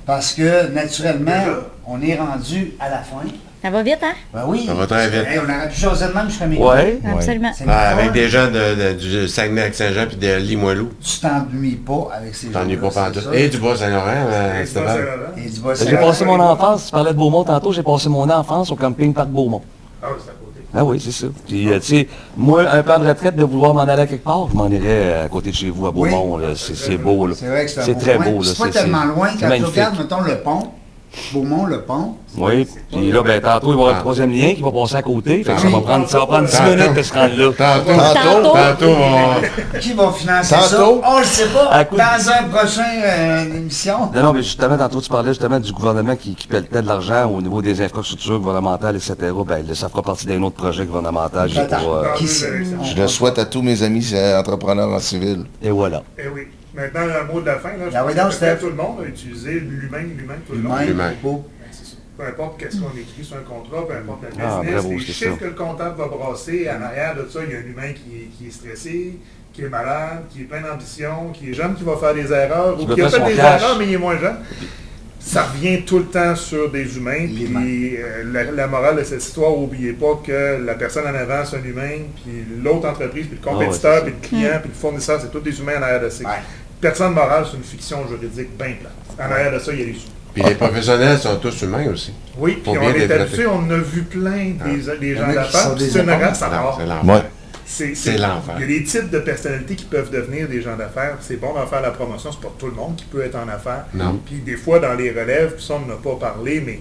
Parce que, naturellement, on est rendu à la fin. Ça va vite, hein? Ben oui. Ça va très vite. Hey, on aurait pu jaser de même jusqu'à mes Ouais. Absolument. C'est Ah, avec fun. des gens du Saguenay-Lac-Saint-Jean puis de Limoilou. Tu t'ennuies pas avec ces gens. T'ennuies pas pantoute. Et du Bois-Saint-Laurent, Stéphane. Et du bas J'ai passé mon enfance, tu parlais de Beaumont tantôt, j'ai passé mon enfance au camping Parc Beaumont. Ah oui, c'est à côté. Ah oui, c'est ça. Puis, tu sais, moi, un plan de retraite de vouloir m'en aller à quelque part, je m'en irais à côté de chez vous, à Beaumont. là. C'est beau, là. C'est vrai que c'est un C'est beau très coin. beau, là. C'est pas tellement loin. c'est Quand tu magnifique. regardes, mettons, le pont, Beaumont, le pont, Oui, puis là, ben, tantôt, il va y avoir un troisième lien qui va passer à côté. Fait que ça va prendre 10 Tantôt. minutes de se rendre là. Tantôt, qui va financer Tantôt. ça? On le sait pas. À coup de- Dans un prochain émission. Non, mais justement, tantôt, tu parlais justement du gouvernement qui pelletait de l'argent au niveau des infrastructures gouvernementales, etc. Ben, là, ça fera partie d'un autre projet gouvernemental. j'ai Attends, pas, qui sait? Je le souhaite à tous mes amis entrepreneurs en civil. Et voilà. Eh oui. Maintenant, le mot de la fin, là, je Ah pense oui, que donc, peut-être Steph. tout le monde a utilisé l'humain, tout le monde. L'humain, beau. Ben, c'est ça. Peu importe qu'est-ce qu'on écrit sur un contrat, peu importe la Ah, business, bravo, les c'est chiffres ça. que le comptable va brasser, en arrière de ça, il y a un humain qui est stressé, qui est malade, qui est plein d'ambition, qui est jeune, qui va faire des erreurs, Qui ou veut qui a faire fait son des cash. erreurs, mais il est moins jeune. Ça revient tout le temps sur des humains. Puis la morale de cette histoire, n'oubliez pas que la personne en avant, c'est un humain, puis l'autre entreprise, puis le compétiteur, puis le client, puis le fournisseur, c'est tous des humains en arrière de ça. Ouais. Personne morale, c'est une fiction juridique bien plate. En arrière de ça, il y a des sous. Puis les professionnels sont tous humains aussi. Oui, Faut puis bien on est développer. habitué, on a vu plein des Il y en gens a qui d'affaires, sont puis des c'est une éponges. race à Non, part. c'est l'enfer. Ouais. C'est l'enfer. Il y a des types de personnalités qui peuvent devenir des gens d'affaires. C'est bon d'en faire la promotion, c'est pas tout le monde qui peut être en affaires. Non. Puis des fois, dans les relèves, puis ça, on n'a pas parlé, mais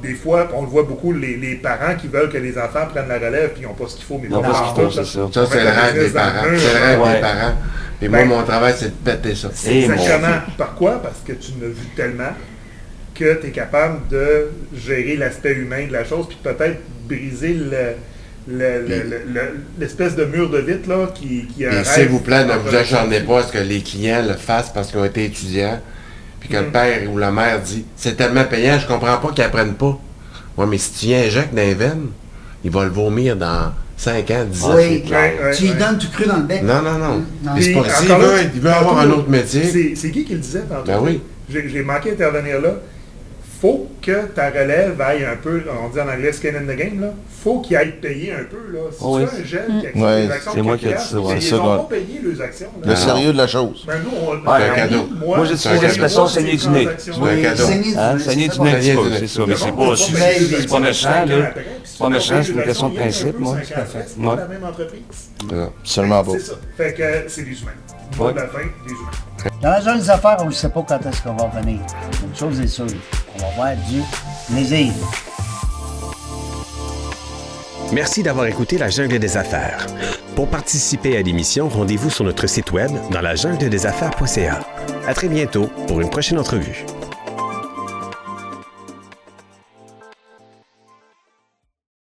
des fois, on le voit beaucoup, les parents qui veulent que les enfants prennent la relève puis ils n'ont pas ce qu'il faut, mais Ils n'ont pas ce qu'il faut, c'est ça. Ça, c'est le rêve des parents. C'est le rêve des parents. Et moi, mon travail, c'est de péter ça. Exactement. Par quoi? Parce que tu l'as vu tellement que tu es capable de gérer l'aspect humain de la chose, puis peut-être briser l'espèce de mur de vitre là, qui a un et rêve. s'il vous plaît, ne vous acharnez pas à ce que les clients le fassent parce qu'ils ont été étudiants, puis que le père ou la mère dit « c'est tellement payant, je comprends pas qu'ils apprennent pas ». Ouais, mais si tu y injectes dans les veines, il va le vomir dans 5 ans, 10 ans. Oui, tu lui donnes tout cru dans le bec. Non. Non. C'est pas s'il veut avoir un autre métier. C'est Guy qui le disait tantôt. Ben oui. J'ai manqué d'intervenir là. Faut que ta relève aille un peu, on dit en anglais skin in the game, là. Faut qu'ils aillent payer un peu, là. Si tu as un jeune qui accepte les actions, c'est moi qui ai dit ça. Ils n'ont pas payé les actions. Là. Le sérieux de la chose. Ben, nous, c'est un cadeau. Moi, j'ai utilisé l'expression saigner du nez. C'est un cadeau. Saigner du nez un petit peu, c'est ça. Mais c'est pas méchant, là. C'est pas méchant, c'est une question de principe, moi. C'est pas la même entreprise. Seulement pas. C'est ça. Fait que c'est des humains. Pour la fin, des humains. Dans la jungle des affaires, on ne sait pas quand est-ce qu'on va revenir. Une chose est sûre, on va avoir du plaisir. Merci d'avoir écouté La Jungle des Affaires. Pour participer à l'émission, rendez-vous sur notre site web dans lajungledesaffaires.ca. À très bientôt pour une prochaine entrevue.